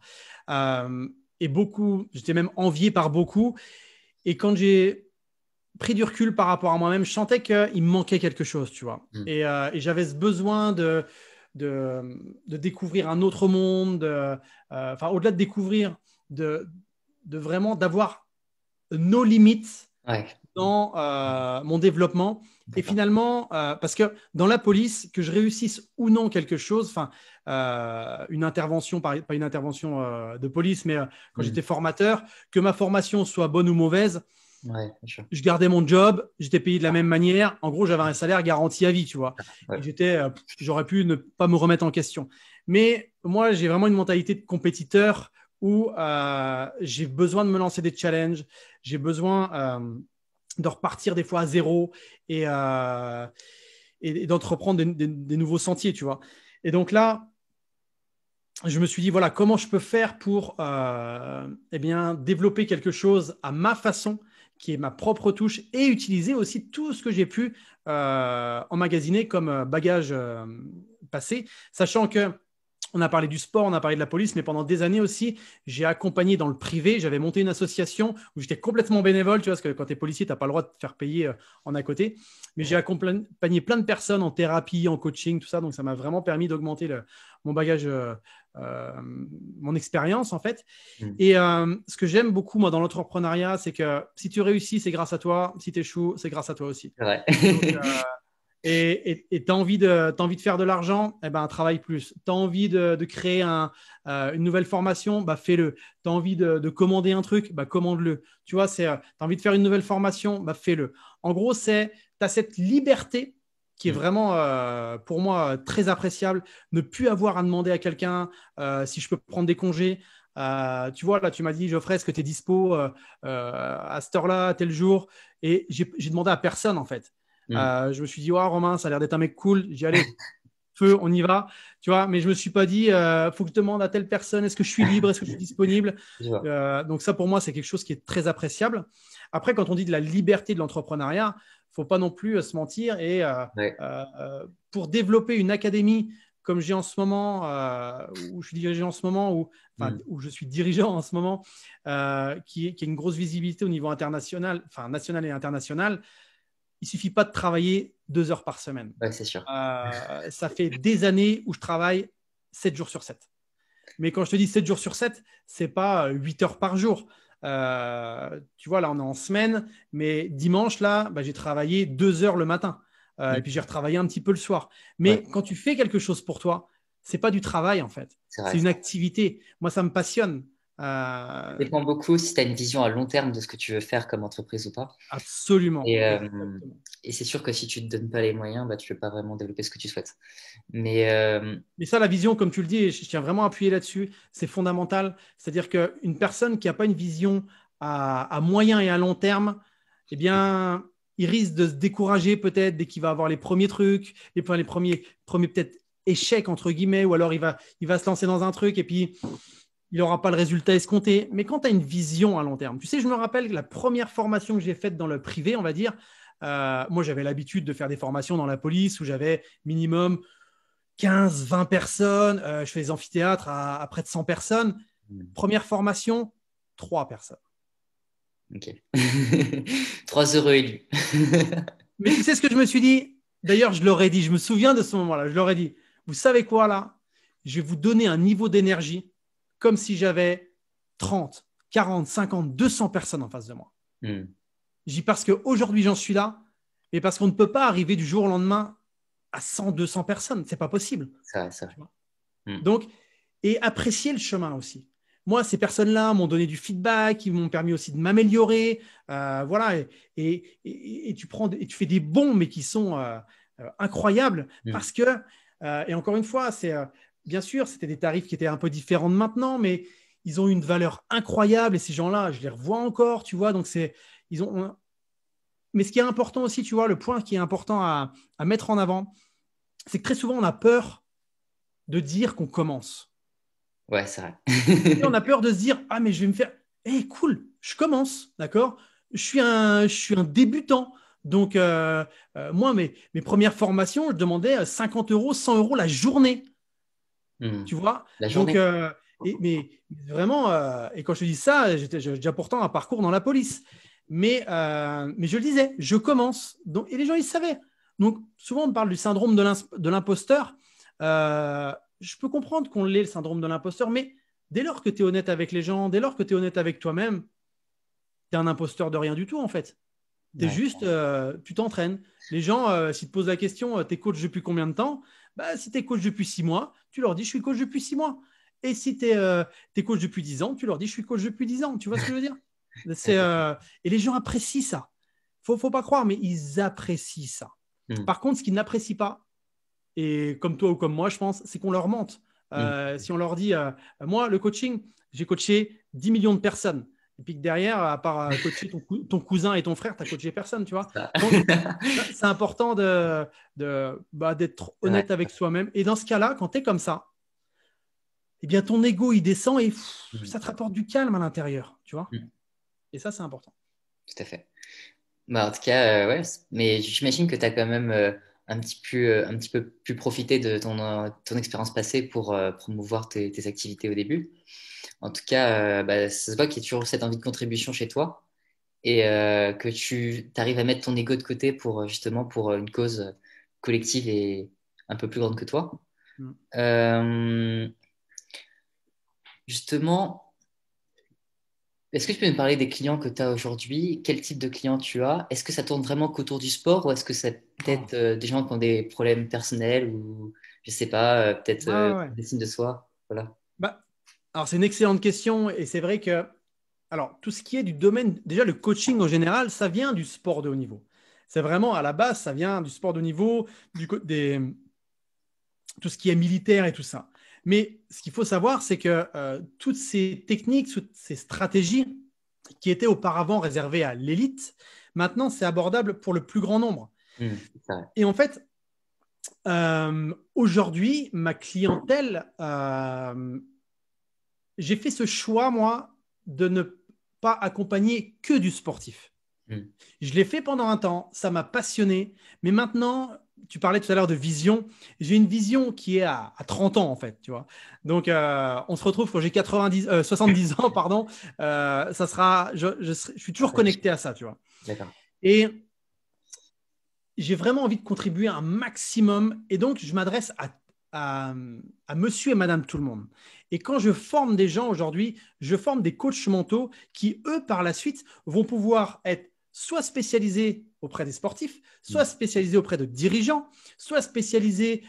Speaker 2: Et beaucoup, j'étais même envié par beaucoup. Et quand j'ai pris du recul par rapport à moi-même, je sentais qu'il me manquait quelque chose, tu vois.
Speaker 1: Hmm.
Speaker 2: Et j'avais ce besoin de découvrir un autre monde, enfin, au-delà de découvrir, de, de vraiment d'avoir nos limites
Speaker 1: Ouais,
Speaker 2: dans mon développement. Et
Speaker 1: d'accord.
Speaker 2: finalement, parce que dans la police, que je réussisse ou non quelque chose, enfin, une intervention, pas une intervention de police, mais quand
Speaker 1: Hmm.
Speaker 2: j'étais formateur, que ma formation soit bonne ou mauvaise,
Speaker 1: Ouais, bien sûr.
Speaker 2: je gardais mon job, j'étais payé de la même manière. En gros, j'avais un salaire garanti à vie, tu vois.
Speaker 1: Ouais.
Speaker 2: Et j'aurais pu ne pas me remettre en question. Mais moi, j'ai vraiment une mentalité de compétiteur où j'ai besoin de me lancer des challenges, j'ai besoin de repartir des fois à zéro et d'entreprendre des nouveaux sentiers, tu vois. Et donc là, je me suis dit, voilà, comment je peux faire pour eh bien, développer quelque chose à ma façon, qui est ma propre touche, et utiliser aussi tout ce que j'ai pu emmagasiner comme bagage passé, sachant que on a parlé du sport, on a parlé de la police, mais pendant des années aussi, j'ai accompagné dans le privé. J'avais monté une association où j'étais complètement bénévole, tu vois, parce que quand tu es policier, tu n'as pas le droit de te faire payer en à côté. Mais j'ai accompagné plein de personnes en thérapie, en coaching, tout ça. Donc, ça m'a vraiment permis d'augmenter mon bagage, mon expérience, en fait. Et ce que j'aime beaucoup, moi, dans l'entrepreneuriat, c'est que si tu réussis, c'est grâce à toi. Si tu échoues, c'est grâce à toi aussi.
Speaker 1: Ouais.
Speaker 2: Donc, et tu as envie de faire de l'argent, eh ben, travaille plus. Tu as envie de créer une nouvelle formation, bah, fais-le. Tu as envie de commander un truc, bah, commande-le. Tu vois, tu as envie de faire une nouvelle formation, bah, fais-le. En gros, tu as cette liberté qui est vraiment, pour moi, très appréciable. Ne plus avoir à demander à quelqu'un si je peux prendre des congés. Tu vois, là, tu m'as dit, Geoffrey, est-ce que tu es dispo à cette heure-là, tel jour? Et j'ai demandé à personne, en fait. Je me suis dit, oh, Romain, ça a l'air d'être un mec cool. J'ai dit, allez, feu, on y va. Tu vois, mais je me suis pas dit, faut que je demande à telle personne, est-ce que je suis libre, est-ce que je suis disponible. Donc ça, pour moi, c'est quelque chose qui est très appréciable. Après, quand on dit de la liberté de l'entrepreneuriat, faut pas non plus se mentir. Et pour développer une académie comme j'ai en ce moment, où je suis dirigé en ce moment, où je suis dirigeant en ce moment, qui a une grosse visibilité au niveau international, enfin national et international, il suffit pas de travailler 2 heures par semaine.
Speaker 1: Ouais, c'est sûr.
Speaker 2: Ça fait des années où je travaille 7 jours sur 7. Mais quand je te dis 7 jours sur 7, c'est pas 8 heures par jour. Tu vois, là, on est en semaine, mais dimanche, là, bah, j'ai travaillé 2 heures le matin. Et puis, j'ai retravaillé un petit peu le soir. Mais quand tu fais quelque chose pour toi, c'est pas du travail, en fait. C'est une activité. Moi, ça me passionne.
Speaker 1: Ça dépend beaucoup si tu as une vision à long terme de ce que tu veux faire comme entreprise ou pas.
Speaker 2: Absolument.
Speaker 1: Et c'est sûr que si tu ne te donnes pas les moyens, bah, tu ne peux pas vraiment développer ce que tu souhaites. Mais
Speaker 2: ça, la vision, comme tu le dis, et je tiens vraiment à appuyer là-dessus, c'est fondamental. C'est-à-dire qu'une personne qui n'a pas une vision à moyen et à long terme, eh bien, il risque de se décourager peut-être dès qu'il va avoir les premiers trucs, les premiers peut-être échecs, entre guillemets, ou alors il va se lancer dans un truc et puis il n'aura pas le résultat escompté. Mais quand tu as une vision à long terme, tu sais, je me rappelle que la première formation que j'ai faite dans le privé, on va dire, moi, j'avais l'habitude de faire des formations dans la police où j'avais minimum 15, 20 personnes. Je fais des amphithéâtres à près de 100 personnes. Première formation, 3 personnes.
Speaker 1: Ok. 3 heureux élus.
Speaker 2: Mais tu sais ce que je me suis dit? D'ailleurs, je leur ai dit, je me souviens de ce moment-là, je leur ai dit, vous savez quoi là? Je vais vous donner un niveau d'énergie comme si j'avais 30, 40, 50, 200 personnes en face de moi. J'ai dit parce qu'aujourd'hui, j'en suis là, et parce qu'on ne peut pas arriver du jour au lendemain à 100, 200 personnes. C'est pas possible.
Speaker 1: C'est vrai.
Speaker 2: Donc, et apprécier le chemin aussi. Moi, ces personnes-là m'ont donné du feedback, ils m'ont permis aussi de m'améliorer. Voilà, et tu fais des bons, mais qui sont incroyables parce que, et encore une fois, bien sûr, c'était des tarifs qui étaient un peu différents de maintenant, mais ils ont une valeur incroyable et ces gens-là, je les revois encore, tu vois. Donc, mais ce qui est important aussi, tu vois, le point qui est important à mettre en avant, c'est que très souvent, on a peur de dire qu'on commence.
Speaker 1: Ouais, c'est vrai.
Speaker 2: Et on a peur de se dire, ah, mais je vais me faire, cool, je commence, d'accord? Je suis un débutant. Donc, moi, mes premières formations, je demandais 50 euros, 100 euros la journée. Tu vois?
Speaker 1: La journée.
Speaker 2: Donc, mais vraiment, et quand je te dis ça, j'ai déjà pourtant un parcours dans la police. Mais je le disais, je commence. Donc, et les gens, ils savaient. Donc, souvent, on parle du syndrome de l'imposteur. Je peux comprendre qu'on l'ait, le syndrome de l'imposteur, mais dès lors que tu es honnête avec les gens, dès lors que tu es honnête avec toi-même, tu es un imposteur de rien du tout, en fait. Tu es juste, tu t'entraînes. Les gens, s'ils te posent la question, tu es coach depuis combien de temps? Bah, si tu es coach depuis 6 mois, tu leur dis, je suis coach depuis 6 mois. Et si tu es coach depuis 10 ans, tu leur dis, je suis coach depuis 10 ans. Tu vois ce que je veux dire? Et les gens apprécient ça. Faut pas croire, mais ils apprécient ça. Par contre, ce qu'ils n'apprécient pas, et comme toi ou comme moi, je pense, c'est qu'on leur mente.
Speaker 1: Mm.
Speaker 2: Si on leur dit, moi, le coaching, j'ai coaché 10 millions de personnes. Et puis que derrière, à part coacher ton cousin et ton frère, tu n'as coaché personne, tu vois.
Speaker 1: Ça.
Speaker 2: Donc, c'est important d'être
Speaker 1: Ouais.
Speaker 2: honnête avec soi-même. Et dans ce cas-là, quand tu es comme ça, eh bien, ton ego, il descend et
Speaker 1: Mm.
Speaker 2: ça te rapporte du calme à l'intérieur, tu vois.
Speaker 1: Mm.
Speaker 2: Et ça, c'est important.
Speaker 1: Tout à fait. Bah, en tout cas, ouais, mais j'imagine que tu as quand même un petit peu plus profité de ton expérience passée pour promouvoir tes activités au début. En tout cas, bah, ça se voit qu'il y a toujours cette envie de contribution chez toi et que tu arrives à mettre ton ego de côté pour justement pour une cause collective et un peu plus grande que toi.
Speaker 2: Mm.
Speaker 1: Euh, justement, est-ce que tu peux me parler des clients que tu as aujourd'hui? Quel type de clients tu as? Est-ce que ça tourne vraiment qu'autour du sport ou est-ce que c'est
Speaker 2: Oh.
Speaker 1: peut-être des gens qui ont des problèmes personnels ou je sais pas, peut-être
Speaker 2: Ouais, ouais, ouais.
Speaker 1: estime de soi? Voilà.
Speaker 2: Bah, alors, c'est une excellente question et c'est vrai que alors, tout ce qui est du domaine, déjà le coaching en général, ça vient du sport de haut niveau. C'est vraiment à la base, ça vient du sport de haut niveau, tout ce qui est militaire et tout ça. Mais ce qu'il faut savoir, c'est que toutes ces techniques, toutes ces stratégies qui étaient auparavant réservées à l'élite, maintenant, c'est abordable pour le plus grand nombre.
Speaker 1: C'est vrai.
Speaker 2: Et en fait, aujourd'hui, ma clientèle, j'ai fait ce choix, moi, de ne pas accompagner que du sportif.
Speaker 1: Hmm.
Speaker 2: Je l'ai fait pendant un temps, ça m'a passionné, mais maintenant, tu parlais tout à l'heure de vision, j'ai une vision qui est à 30 ans en fait, tu vois. Donc, on se retrouve quand j'ai 70 ans, pardon, ça sera, je suis toujours connecté à ça, tu vois.
Speaker 1: D'accord.
Speaker 2: Et j'ai vraiment envie de contribuer un maximum, et donc je m'adresse à, à monsieur et madame tout le monde. Et quand je forme des gens aujourd'hui, je forme des coachs mentaux qui, eux, par la suite, vont pouvoir être soit spécialisés auprès des sportifs, soit
Speaker 1: Hmm.
Speaker 2: spécialisés auprès de dirigeants, soit spécialisés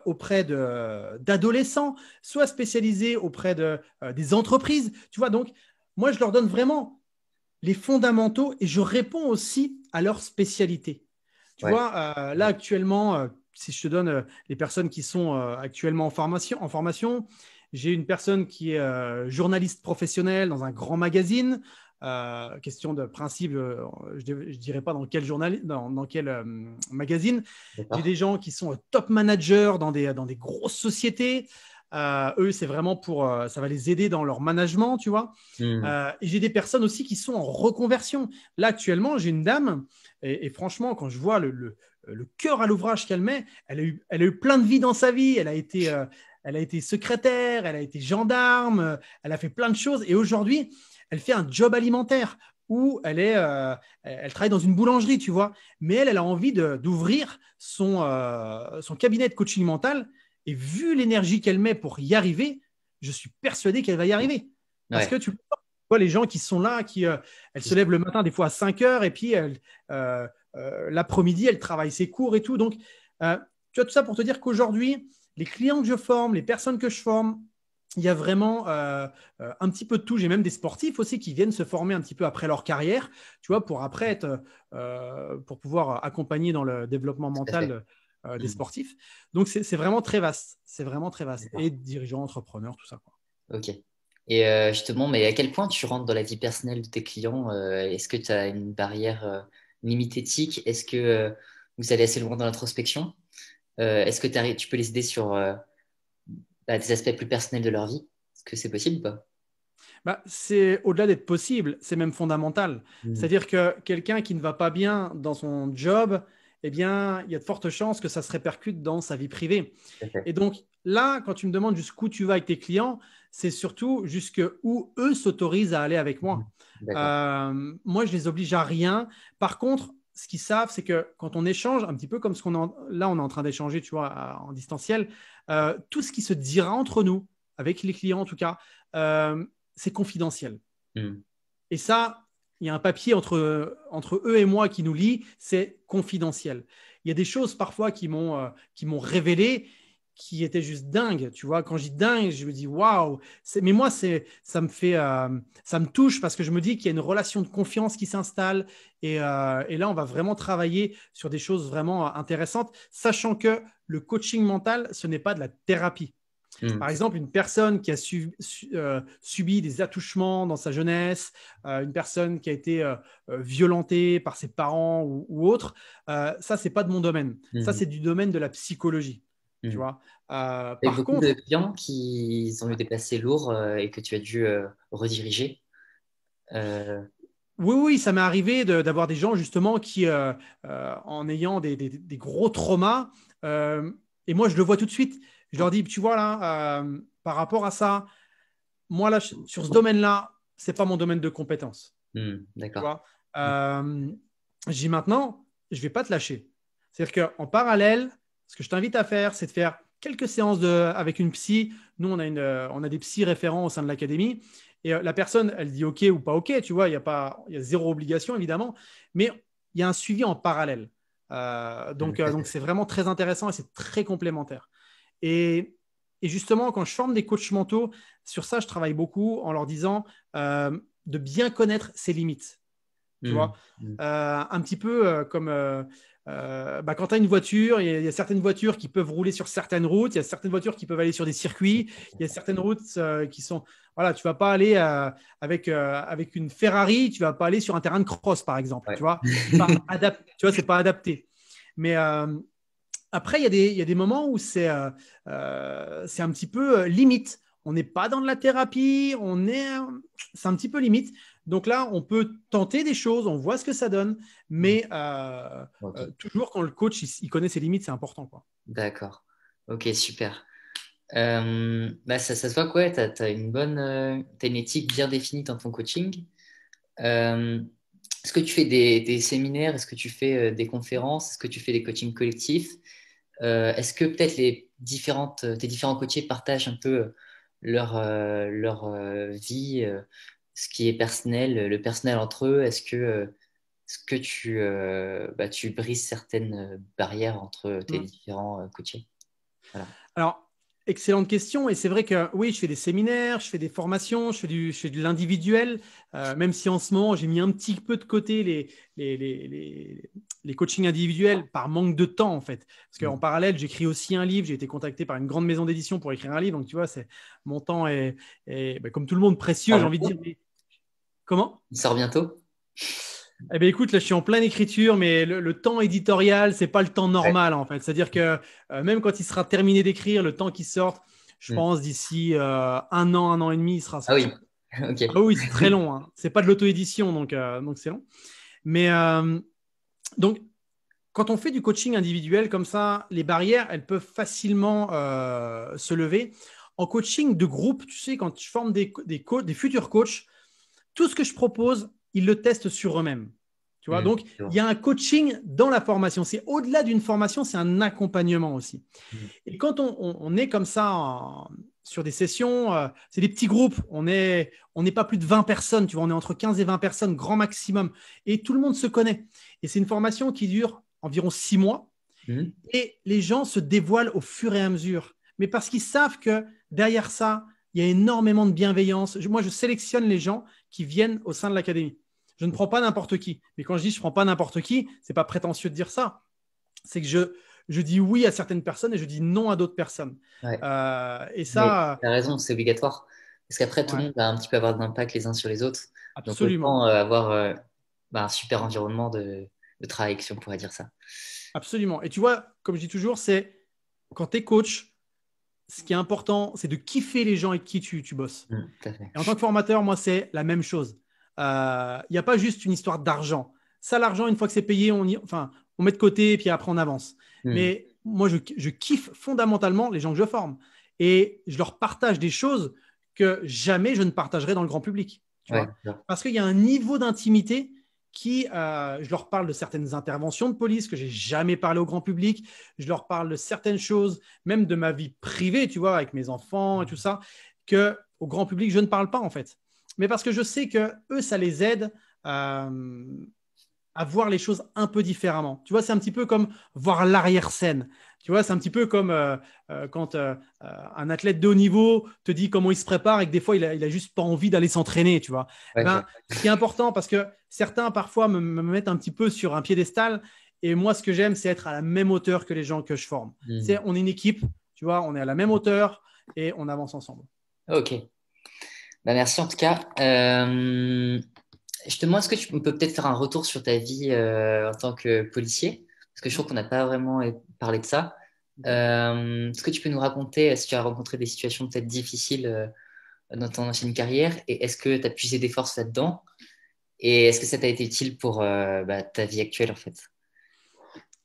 Speaker 2: auprès d'adolescents, soit spécialisés auprès des entreprises. Tu vois, donc, moi, je leur donne vraiment les fondamentaux et je réponds aussi à leur spécialité. Tu
Speaker 1: Ouais.
Speaker 2: vois, là actuellement, si je te donne les personnes qui sont actuellement en formation, j'ai une personne qui est journaliste professionnel dans un grand magazine. Question de principe, je ne dirais pas dans quel journal, dans quel magazine. J'ai des
Speaker 1: D'accord.
Speaker 2: gens qui sont top managers dans des grosses sociétés. Eux, c'est vraiment pour, ça va les aider dans leur management, tu vois.
Speaker 1: Hmm.
Speaker 2: Et j'ai des personnes aussi qui sont en reconversion. Là, actuellement, j'ai une dame, et franchement, quand je vois le cœur à l'ouvrage qu'elle met, elle a eu plein de vie dans sa vie. Elle a été secrétaire, elle a été gendarme, elle a fait plein de choses. Et aujourd'hui, elle fait un job alimentaire où elle travaille dans une boulangerie, tu vois. Mais elle a envie d'ouvrir son cabinet de coaching mental. Et vu l'énergie qu'elle met pour y arriver, je suis persuadé qu'elle va y arriver. Parce que
Speaker 1: Ouais.
Speaker 2: tu vois les gens qui sont là, elles se lèvent le matin des fois à 5 heures et puis l'après-midi, elles travaillent ses cours et tout. Donc, tu vois tout ça pour te dire qu'aujourd'hui, les clients que je forme, les personnes que je forme, il y a vraiment un petit peu de tout. J'ai même des sportifs aussi qui viennent se former un petit peu après leur carrière, tu vois, pour après pour pouvoir accompagner dans le développement
Speaker 1: Tout à fait.
Speaker 2: mental des
Speaker 1: Hmm.
Speaker 2: sportifs. Donc, c'est vraiment très vaste. C'est vraiment très vaste. Et
Speaker 1: D'accord.
Speaker 2: dirigeants, entrepreneurs, tout ça, quoi.
Speaker 1: Ok. Et justement, mais à quel point tu rentres dans la vie personnelle de tes clients? Est-ce que tu as une barrière, une limite éthique? Est-ce que vous allez assez loin dans l'introspection? Est-ce que tu peux les aider sur bah, des aspects plus personnels de leur vie? Est-ce que c'est possible ou pas?
Speaker 2: Bah, c'est au-delà d'être possible, c'est même fondamental.
Speaker 1: Hmm.
Speaker 2: C'est-à-dire que quelqu'un qui ne va pas bien dans son job, eh bien, il y a de fortes chances que ça se répercute dans sa vie privée.
Speaker 1: Tout à fait.
Speaker 2: Et donc là, quand tu me demandes jusqu'où tu vas avec tes clients, c'est surtout jusqu'où eux s'autorisent à aller avec
Speaker 1: Hmm.
Speaker 2: moi.
Speaker 1: D'accord.
Speaker 2: Moi, je les oblige à rien. Par contre, ce qu'ils savent, c'est que quand on échange, un petit peu comme là, on est en train d'échanger, tu vois, en distanciel, tout ce qui se dira entre nous, avec les clients en tout cas, euh, c'est confidentiel.
Speaker 1: Hmm.
Speaker 2: Et ça, il y a un papier entre eux et moi qui nous lie, c'est confidentiel. Il y a des choses parfois qui m'ont révélé qui étaient juste dingues. Tu vois, quand je dis dingue, je me dis waouh. Mais moi, ça me touche parce que je me dis qu'il y a une relation de confiance qui s'installe. Et là, on va vraiment travailler sur des choses vraiment intéressantes, sachant que le coaching mental, ce n'est pas de la thérapie.
Speaker 1: Mm.
Speaker 2: Par exemple, une personne qui a subi des attouchements dans sa jeunesse, une personne qui a été violentée par ses parents ou autre, ça, c'est pas de mon domaine. Ça,
Speaker 1: Mm.
Speaker 2: c'est du domaine de la psychologie. Tu
Speaker 1: Mm.
Speaker 2: vois.
Speaker 1: Tu as eu
Speaker 2: Par
Speaker 1: beaucoup de
Speaker 2: contre,
Speaker 1: clients qui ont eu des passés lourds et que tu as dû rediriger. Euh,
Speaker 2: oui, oui, ça m'est arrivé d'avoir des gens justement qui, en ayant des gros traumas, euh, et moi je le vois tout de suite. Je leur dis, tu vois là, par rapport à ça, moi là, sur ce domaine-là, c'est pas mon domaine de compétence. Tu
Speaker 1: d'accord.
Speaker 2: vois. Je dis maintenant, je vais pas te lâcher. C'est-à-dire qu'en parallèle, ce que je t'invite à faire, c'est de faire quelques séances avec une psy. Nous, on a des psys référents au sein de l'académie. Et la personne, elle dit OK ou pas OK, tu vois, il y a zéro obligation, évidemment, mais il y a un suivi en parallèle. Donc c'est vraiment très intéressant et c'est très complémentaire. Et, et justement, quand je forme des coachs mentaux, sur ça, je travaille beaucoup en leur disant de bien connaître ses limites. Tu
Speaker 1: Mm.
Speaker 2: vois,
Speaker 1: Mm.
Speaker 2: un petit peu comme quand tu as une voiture, il y a certaines voitures qui peuvent rouler sur certaines routes, il y a certaines voitures qui peuvent aller sur des circuits, il y a certaines routes qui sont. Voilà, tu vas pas aller avec une Ferrari, tu vas pas aller sur un terrain de cross, par exemple.
Speaker 1: Ouais.
Speaker 2: Tu vois, tu vois, c'est pas adapté. Mais après, il y a des moments où c'est un petit peu limite. On n'est pas dans de la thérapie, c'est un petit peu limite. Donc là, on peut tenter des choses, on voit ce que ça donne, mais
Speaker 1: Ok,
Speaker 2: toujours quand le coach il connaît ses limites, c'est important, quoi.
Speaker 1: d'accord. Ok, super. Bah ça se voit quoi, t'as une bonne, t'as une éthique bien définie dans ton coaching. Euh, Est-ce que tu fais des séminaires? Est-ce que tu fais des conférences? Est-ce que tu fais des coachings collectifs? Est-ce que peut-être tes différents coachés partagent un peu leur vie, ce qui est personnel, le personnel entre eux? Est-ce que tu brises certaines barrières entre tes
Speaker 2: Mm.
Speaker 1: différents coachés? Voilà.
Speaker 2: Alors, excellente question. Et c'est vrai que oui, je fais des séminaires, je fais des formations, je fais de l'individuel, même si en ce moment, j'ai mis un petit peu de côté les coachings individuels par manque de temps, en fait. Parce qu'en
Speaker 1: Mm.
Speaker 2: parallèle, j'écris aussi un livre. J'ai été contacté par une grande maison d'édition pour écrire un livre. Donc, tu vois, mon temps est, comme tout le monde,
Speaker 1: Il
Speaker 2: précieux,
Speaker 1: sort
Speaker 2: j'ai envie de dire.
Speaker 1: bientôt?
Speaker 2: Mais comment?
Speaker 1: Il sort bientôt?
Speaker 2: Eh bien, écoute, là, je suis en pleine écriture, mais le temps éditorial, c'est pas le temps
Speaker 1: Ouais.
Speaker 2: normal, en fait. C'est-à-dire que même quand il sera terminé d'écrire, le temps qu'il sorte, je
Speaker 1: Mm.
Speaker 2: pense d'ici un an et demi, il sera
Speaker 1: Ah oui,
Speaker 2: sorti.
Speaker 1: ok.
Speaker 2: Ah oui, c'est très long, hein. C'est pas de l'auto-édition, donc c'est long. Mais donc, quand on fait du coaching individuel comme ça, les barrières, elles peuvent facilement se lever. En coaching de groupe, tu sais, quand je forme des futurs coachs, tout ce que je propose, ils le testent sur eux-mêmes. Tu vois, donc
Speaker 1: Je
Speaker 2: il y
Speaker 1: vois.
Speaker 2: a un coaching dans la formation. C'est au-delà d'une formation, c'est un accompagnement aussi.
Speaker 1: Mm.
Speaker 2: Et quand on est comme ça sur des sessions, c'est des petits groupes. On n'est pas plus de 20 personnes. Tu vois, on est entre 15 et 20 personnes, grand maximum. Et tout le monde se connaît. Et c'est une formation qui dure environ 6 mois.
Speaker 1: Mm.
Speaker 2: Et les gens se dévoilent au fur et à mesure. Mais parce qu'ils savent que derrière ça, il y a énormément de bienveillance. Moi, je sélectionne les gens qui viennent au sein de l'académie. Je ne prends pas n'importe qui. Mais quand je dis je ne prends pas n'importe qui, ce n'est pas prétentieux de dire ça. C'est que je dis oui à certaines personnes et je dis non à d'autres personnes.
Speaker 1: Ouais.
Speaker 2: Et
Speaker 1: Mais
Speaker 2: ça,
Speaker 1: tu as raison, c'est obligatoire. Parce qu'après, tout le
Speaker 2: ouais,
Speaker 1: monde va un petit peu avoir d'impact les uns sur les autres. Donc,
Speaker 2: absolument.
Speaker 1: autant avoir un super environnement de travail, si on pourrait dire ça.
Speaker 2: Absolument. Et tu vois, comme je dis toujours, c'est quand tu es coach, ce qui est important, c'est de kiffer les gens avec qui tu bosses.
Speaker 1: Tout à fait.
Speaker 2: Et en tant que formateur, moi, c'est la même chose. Il n'y a pas juste une histoire d'argent. Ça, l'argent, une fois que c'est payé, on met de côté et puis après, on avance.
Speaker 1: Mm.
Speaker 2: Mais moi, je kiffe fondamentalement les gens que je forme. Et je leur partage des choses que jamais je ne partagerai dans le grand public. Tu
Speaker 1: Ouais,
Speaker 2: vois.
Speaker 1: d'accord.
Speaker 2: Parce qu'il y a un niveau d'intimité qui, je leur parle de certaines interventions de police que j'ai jamais parlé au grand public. Je leur parle de certaines choses, même de ma vie privée, tu vois, avec mes enfants et tout ça, que au grand public, je ne parle pas en fait. Mais parce que je sais que eux, ça les aide à voir les choses un peu différemment. Tu vois, c'est un petit peu comme voir l'arrière-scène. Tu vois, c'est un petit peu comme quand un athlète de haut niveau te dit comment il se prépare et que des fois, il a juste pas envie d'aller s'entraîner, tu vois.
Speaker 1: Ouais, ouais.
Speaker 2: Ce qui est important, parce que certains, parfois, me mettent un petit peu sur un piédestal. Et moi, ce que j'aime, c'est être à la même hauteur que les gens que je forme.
Speaker 1: Mm.
Speaker 2: On est une équipe, tu vois, on est à la même hauteur. et on avance ensemble.
Speaker 1: Ok. Bah, merci en tout cas. Je te demande, est-ce que tu peux peut-être faire un retour sur ta vie en tant que policier? Parce que je trouve qu'on n'a pas vraiment parlé de ça. Est-ce que tu peux nous raconter si tu as rencontré des situations peut-être difficiles dans ton ancienne carrière et est-ce que tu as puisé des forces là-dedans? Et est-ce que ça t'a été utile pour ta vie actuelle en fait?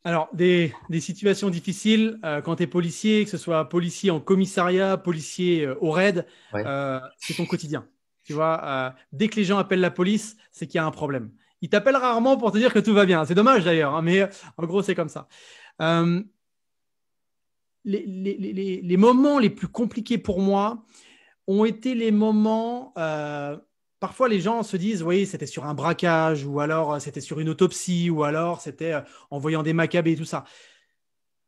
Speaker 2: Alors, des situations difficiles quand tu es policier, que ce soit policier en commissariat, policier au raid,
Speaker 1: Ouais.
Speaker 2: c'est ton quotidien. Tu vois, dès que les gens appellent la police, c'est qu'il y a un problème. Ils t'appellent rarement pour te dire que tout va bien. C'est dommage d'ailleurs, hein, mais en gros, c'est comme ça. Euh, les moments les plus compliqués pour moi ont été les moments. Parfois, les gens se disent, oui, c'était sur un braquage, ou alors c'était sur une autopsie, ou alors c'était en voyant des macabées et tout ça.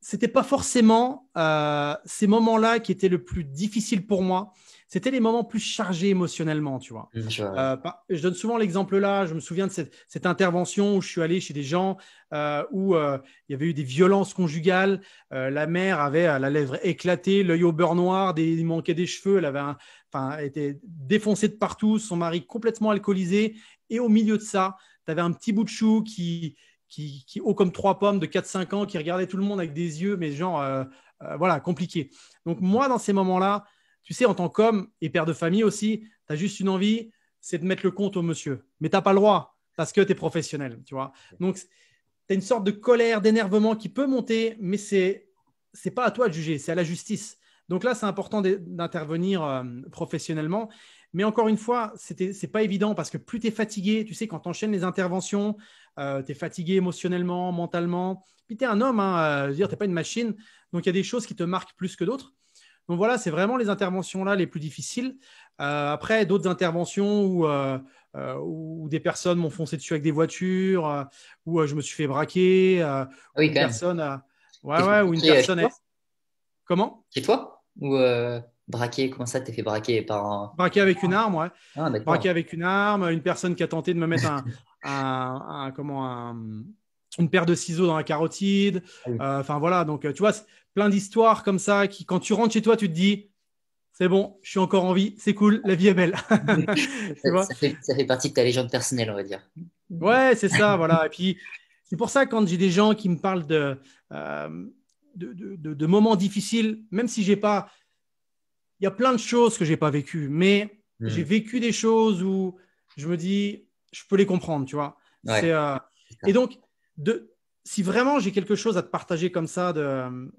Speaker 2: C'était pas forcément ces moments-là qui étaient le plus difficile pour moi. C'était les moments plus chargés émotionnellement, tu vois.
Speaker 1: Je vois, ouais.
Speaker 2: Je donne souvent l'exemple là. Je me souviens de cette intervention où je suis allé chez des gens où il y avait eu des violences conjugales. La mère avait la lèvre éclatée, l'œil au beurre noir, il manquait des cheveux, enfin, elle était défoncée de partout, son mari complètement alcoolisé. Et au milieu de ça, tu avais un petit bout de chou qui haut comme trois pommes de 4-5 ans, qui regardait tout le monde avec des yeux, mais genre, voilà, compliqué. Donc, moi, dans ces moments-là, tu sais, en tant qu'homme et père de famille aussi, tu as juste une envie, c'est de mettre le compte au monsieur. Mais tu n'as pas le droit parce que tu es professionnel, tu vois. Donc, tu as une sorte de colère, d'énervement qui peut monter, mais c'est pas à toi de juger, c'est à la justice. Donc là, c'est important d'intervenir professionnellement. Mais encore une fois, c'est pas évident parce que plus tu es fatigué, tu sais, quand tu enchaînes les interventions, tu es fatigué émotionnellement, mentalement. Puis tu es un homme, hein, tu n'es pas une machine. Donc il y a des choses qui te marquent plus que d'autres. Donc voilà, c'est vraiment les interventions là les plus difficiles. Après, d'autres interventions où des personnes m'ont foncé dessus avec des voitures, où je me suis fait braquer,
Speaker 1: Ah
Speaker 2: où
Speaker 1: oui,
Speaker 2: une
Speaker 1: quand même.
Speaker 2: personne ouais,
Speaker 1: T'es fait
Speaker 2: ouais, où une
Speaker 1: braquer chez
Speaker 2: personne
Speaker 1: toi?
Speaker 2: est... Comment?
Speaker 1: Chez toi? Ou braquer, comment ça t'es fait braquer par un...
Speaker 2: Braqué avec une arme, ouais.
Speaker 1: Ah,
Speaker 2: Braqué
Speaker 1: d'accord.
Speaker 2: avec une arme, une personne qui a tenté de me mettre une paire de ciseaux dans la carotide.
Speaker 1: Ah oui.
Speaker 2: Enfin voilà, donc tu vois, plein d'histoires comme ça qui, quand tu rentres chez toi, tu te dis, c'est bon, je suis encore en vie, c'est cool, la vie est belle. Tu vois?
Speaker 1: Ça fait partie de ta légende personnelle, on va dire.
Speaker 2: Ouais, c'est ça, voilà. Et puis, c'est pour ça, quand j'ai des gens qui me parlent euh, de moments difficiles, même si j'ai pas, il y a plein de choses que j'ai pas vécues, mais j'ai
Speaker 1: Hmm.
Speaker 2: vécu des choses où je me dis, je peux les comprendre, tu vois.
Speaker 1: Ouais, c'est
Speaker 2: Et
Speaker 1: ça.
Speaker 2: donc, si vraiment j'ai quelque chose à te partager comme ça,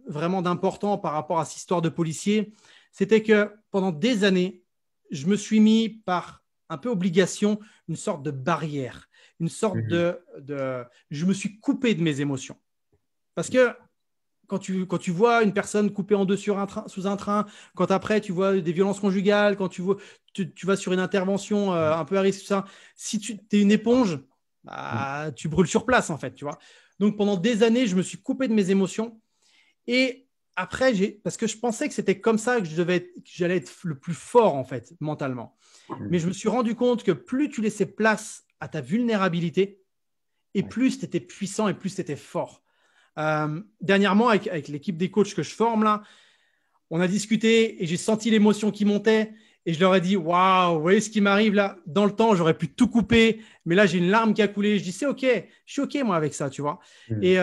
Speaker 2: vraiment d'important par rapport à cette histoire de policier, c'était que pendant des années, je me suis mis par un peu obligation une sorte de barrière, une sorte
Speaker 1: Mhm.
Speaker 2: je me suis coupé de mes émotions. Parce que quand tu vois une personne coupée en deux sous un train, quand après tu vois des violences conjugales, quand tu vas sur une intervention un peu à risque, tout ça, si tu es une éponge, bah, tu brûles sur place en fait, tu vois. Donc pendant des années, je me suis coupé de mes émotions et après, parce que je pensais que c'était comme ça que que j'allais être le plus fort en fait, mentalement. Mais
Speaker 1: Mhm.
Speaker 2: je me suis rendu compte que plus tu laissais place à ta vulnérabilité et
Speaker 1: Ouais.
Speaker 2: plus tu étais puissant et plus tu étais fort. Dernièrement, avec l'équipe des coachs que je forme là, on a discuté et j'ai senti l'émotion qui montait et je leur ai dit waouh, vous voyez ce qui m'arrive là. Dans le temps, j'aurais pu tout couper, mais là j'ai une larme qui a coulé. Je dis c'est ok, je suis ok moi avec ça, tu vois.
Speaker 1: Mhm.
Speaker 2: Et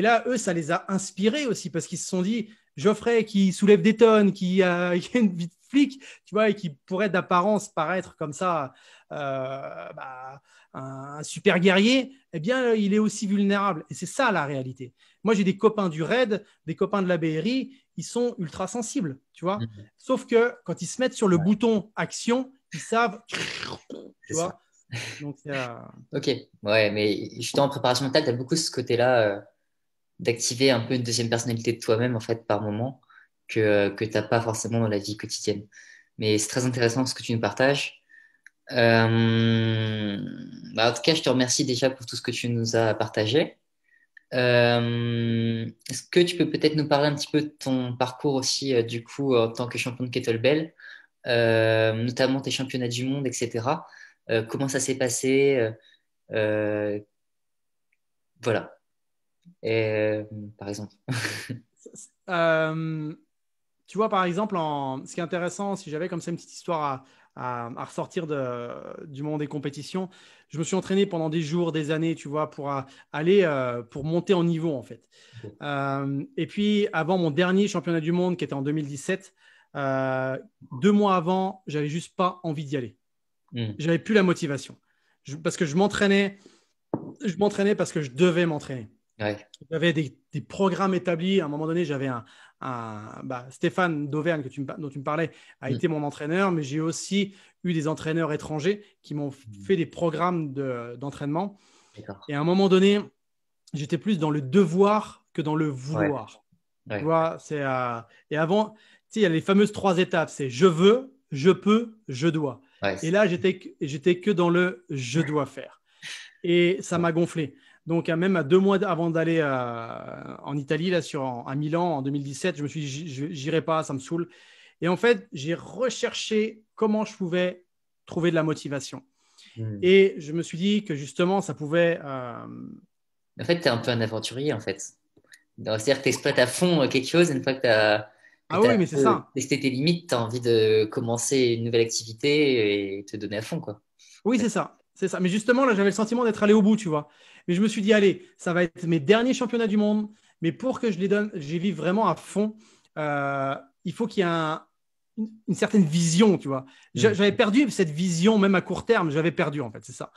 Speaker 2: là, eux, ça les a inspirés aussi parce qu'ils se sont dit Geoffrey qui soulève des tonnes, qui a une vie de flic, tu vois, et qui pourrait d'apparence paraître comme ça bah, un super guerrier, eh bien, il est aussi vulnérable. Et c'est ça la réalité. Moi, j'ai des copains du RAID, des copains de la BRI, ils sont ultra sensibles, tu vois.
Speaker 1: Mhm.
Speaker 2: Sauf que quand ils se mettent sur le
Speaker 1: Ouais,
Speaker 2: bouton action, ils savent,
Speaker 1: c'est
Speaker 2: tu
Speaker 1: ça.
Speaker 2: vois. Donc,
Speaker 1: Ok, ouais, mais justement en préparation mentale, tu as beaucoup ce côté-là d'activer un peu une deuxième personnalité de toi-même en fait par moment que t'as pas forcément dans la vie quotidienne. Mais c'est très intéressant ce que tu nous partages. Bah, en tout cas, je te remercie déjà pour tout ce que tu nous as partagé. Est-ce que tu peux peut-être nous parler un petit peu de ton parcours aussi, du coup, en tant que champion de kettlebell, notamment tes championnats du monde, etc. Comment ça s'est passé? Euh, voilà. Et, par exemple.
Speaker 2: euh, tu vois, par exemple, ce qui est intéressant, si j'avais comme ça une petite histoire à ressortir du monde des compétitions, je me suis entraîné pendant des jours, des années, tu vois, pour monter en niveau, en fait. Et puis, avant mon dernier championnat du monde, qui était en 2017, 2 mois avant, j'avais juste pas envie d'y aller.
Speaker 1: Mm.
Speaker 2: J'avais plus la motivation. Parce que je m'entraînais parce que je devais m'entraîner.
Speaker 1: Ouais.
Speaker 2: J'avais des programmes établis. À un moment donné, j'avais Stéphane d'Auvergne, dont tu me parlais, a
Speaker 1: Mm.
Speaker 2: été mon entraîneur, mais j'ai aussi eu des entraîneurs étrangers qui m'ont fait des programmes d'entraînement.
Speaker 1: D'accord.
Speaker 2: Et à un moment donné, j'étais plus dans le devoir que dans le
Speaker 1: Ouais.
Speaker 2: vouloir. Tu
Speaker 1: Ouais.
Speaker 2: vois, et avant, tu sais, il y a les fameuses 3 étapes. C'est je veux, je peux, je dois.
Speaker 1: Ouais.
Speaker 2: Et là, j'étais que dans le je dois faire. Et ça m'a gonflé. Donc, même à 2 mois avant d'aller en Italie, là, à Milan, en 2017, je me suis dit, j'irai pas, ça me saoule. Et en fait, j'ai recherché comment je pouvais trouver de la motivation.
Speaker 1: Mm.
Speaker 2: Et je me suis dit que justement, ça pouvait.
Speaker 1: En fait, tu es un peu un aventurier, en fait. C'est-à-dire que tu exploites à fond quelque chose, une fois que tu as,
Speaker 2: Ah oui, mais c'est ça.
Speaker 1: testé tes limites, tu as envie de commencer une nouvelle activité et te donner à fond, quoi.
Speaker 2: Oui, c'est ça. C'est ça. Mais justement, là, j'avais le sentiment d'être allé au bout, tu vois. Mais je me suis dit, allez, ça va être mes derniers championnats du monde. Mais pour que je les vive vraiment à fond, il faut qu'il y ait une certaine vision, tu vois.
Speaker 1: Mm.
Speaker 2: J'avais perdu cette vision, même à court terme, j'avais perdu, en fait, c'est ça.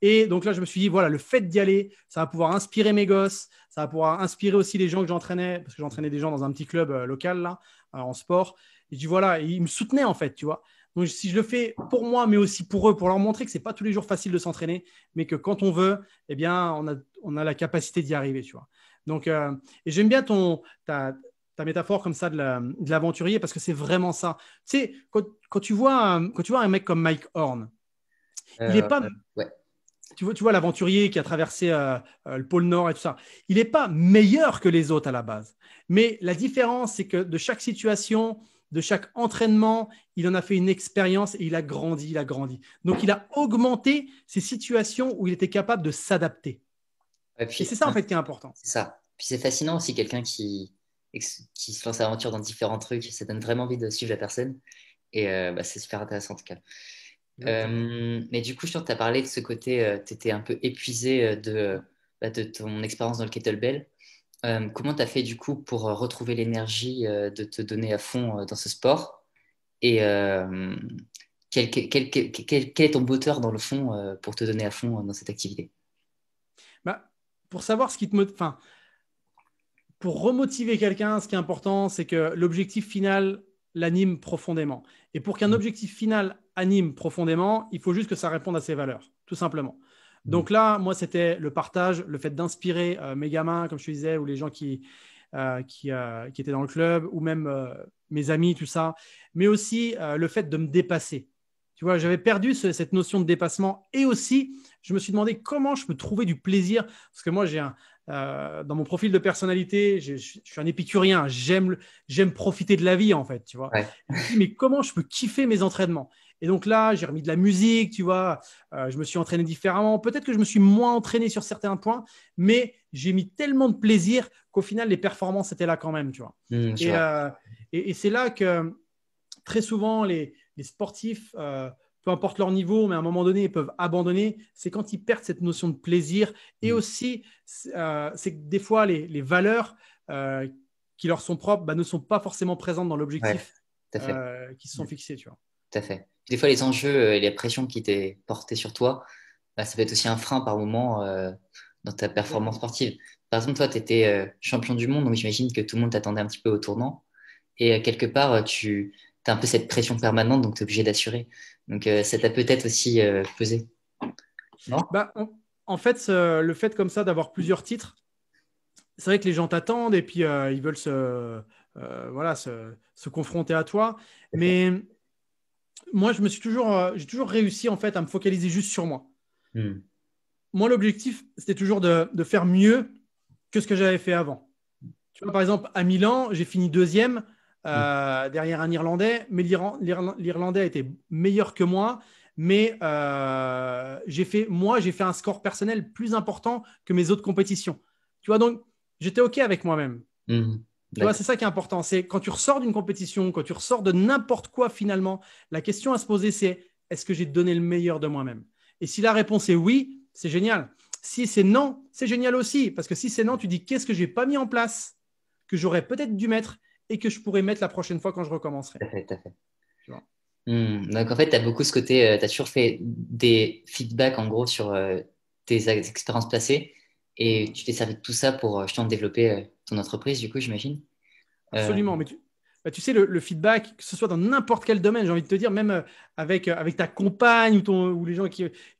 Speaker 2: Et donc là, je me suis dit, voilà, le fait d'y aller, ça va pouvoir inspirer mes gosses, ça va pouvoir inspirer aussi les gens que j'entraînais, parce que j'entraînais des gens dans un petit club local, là, en sport. Et je dis, voilà, et ils me soutenaient, en fait, tu vois. Donc, si je le fais pour moi, mais aussi pour eux, pour leur montrer que c'est pas tous les jours facile de s'entraîner, mais que quand on veut, eh bien, on a la capacité d'y arriver, tu vois. Donc, et j'aime bien ta métaphore comme ça de l'aventurier, parce que c'est vraiment ça. Tu sais, quand tu vois un mec comme Mike Horn, il n'est
Speaker 1: Euh,
Speaker 2: pas
Speaker 1: ouais.
Speaker 2: tu vois l'aventurier qui a traversé le pôle Nord et tout ça, il n'est pas meilleur que les autres à la base. Mais la différence, c'est que de chaque situation, de chaque entraînement, il en a fait une expérience et il a grandi, il a grandi. Donc, il a augmenté ces situations où il était capable de s'adapter.
Speaker 1: Et
Speaker 2: Et
Speaker 1: puis,
Speaker 2: c'est ça, en fait, qui est important.
Speaker 1: c'est ça. Puis c'est fascinant aussi, quelqu'un qui se lance à l'aventure dans différents trucs. Ça donne vraiment envie de suivre la personne. Et bah, c'est super intéressant, en tout cas.
Speaker 2: Exactement.
Speaker 1: Mais du coup, je tu as parlé de ce côté, tu étais un peu épuisé de ton expérience dans le kettlebell. Comment tu as fait du coup pour retrouver l'énergie de te donner à fond dans ce sport? Et quel est ton moteur dans le fond pour te donner à fond dans cette activité?
Speaker 2: Bah, pour savoir ce qui te motive, enfin, pour remotiver quelqu'un, ce qui est important, c'est que l'objectif final l'anime profondément. Et pour qu'un
Speaker 1: Mm.
Speaker 2: objectif final anime profondément, il faut juste que ça réponde à ses valeurs, tout simplement.
Speaker 1: Mm.
Speaker 2: Donc là, moi, c'était le partage, le fait d'inspirer mes gamins, comme je te disais, ou les gens qui étaient dans le club, ou même mes amis, tout ça, mais aussi le fait de me dépasser. Tu vois, j'avais perdu cette notion de dépassement et aussi, je me suis demandé comment je peux trouver du plaisir, parce que moi, dans mon profil de personnalité, je suis un épicurien, j'aime profiter de la vie, en fait, tu vois.
Speaker 1: Ouais.
Speaker 2: Et je me dis, mais comment je peux kiffer mes entraînements? Et donc là, j'ai remis de la musique, tu vois, je me suis entraîné différemment. Peut-être que je me suis moins entraîné sur certains points, mais j'ai mis tellement de plaisir qu'au final, les performances étaient là quand même, tu vois.
Speaker 1: Je
Speaker 2: Et,
Speaker 1: vois.
Speaker 2: euh, et c'est là que très souvent, les sportifs, peu importe leur niveau, mais à un moment donné, ils peuvent abandonner. C'est quand ils perdent cette notion de plaisir. Et
Speaker 1: Mm.
Speaker 2: aussi, c'est que des fois, les valeurs euh, qui leur sont propres ne sont pas forcément présentes dans
Speaker 1: Ouais,
Speaker 2: l'objectif
Speaker 1: tout à fait.
Speaker 2: qui se sont fixés, tu vois.
Speaker 1: Tout à fait. Des fois, les enjeux et les pressions qui étaient portées sur toi, bah, ça peut être aussi un frein par moment dans ta performance
Speaker 2: Exactement.
Speaker 1: sportive. Par exemple, toi, tu étais champion du monde, donc j'imagine que tout le monde t'attendait un petit peu au tournant. Et quelque part, tu as un peu cette pression permanente, donc tu es obligé d'assurer. Donc ça t'a peut-être aussi pesé, non?
Speaker 2: Bah, en fait, le fait comme ça d'avoir plusieurs titres, c'est vrai que les gens t'attendent et puis ils veulent voilà, se confronter à toi.
Speaker 1: Tout à fait.
Speaker 2: Mais moi, j'ai toujours réussi en fait à me focaliser juste sur moi.
Speaker 1: Hmm.
Speaker 2: Moi, l'objectif, c'était toujours de faire mieux que ce que j'avais fait avant. Tu vois, par exemple, à Milan, j'ai fini deuxième
Speaker 1: Hmm.
Speaker 2: derrière un Irlandais, mais l'Irlandais a été meilleur que moi. Mais j'ai fait un score personnel plus important que mes autres compétitions. Tu vois, donc j'étais OK avec moi-même.
Speaker 1: Hmm.
Speaker 2: Tu vois,
Speaker 1: D'accord.
Speaker 2: c'est ça qui est important. C'est quand tu ressors d'une compétition, quand tu ressors de n'importe quoi finalement, la question à se poser, c'est est-ce que j'ai donné le meilleur de moi-même? Et si la réponse est oui, c'est génial. Si c'est non, c'est génial aussi. Parce que si c'est non, tu dis qu'est-ce que je n'ai pas mis en place, que j'aurais peut-être dû mettre et que je pourrais mettre la prochaine fois quand je recommencerai.
Speaker 1: Tout à fait, tout à fait.
Speaker 2: Tu vois.
Speaker 1: Donc en fait, tu as beaucoup ce côté, tu as toujours fait des feedbacks en gros sur tes expériences passées et tu t'es servi de tout ça pour justement développer ton entreprise, du coup, j'imagine. Euh,
Speaker 2: Absolument. Mais bah, tu sais, le feedback, que ce soit dans n'importe quel domaine, j'ai envie de te dire, même avec ta compagne ou les gens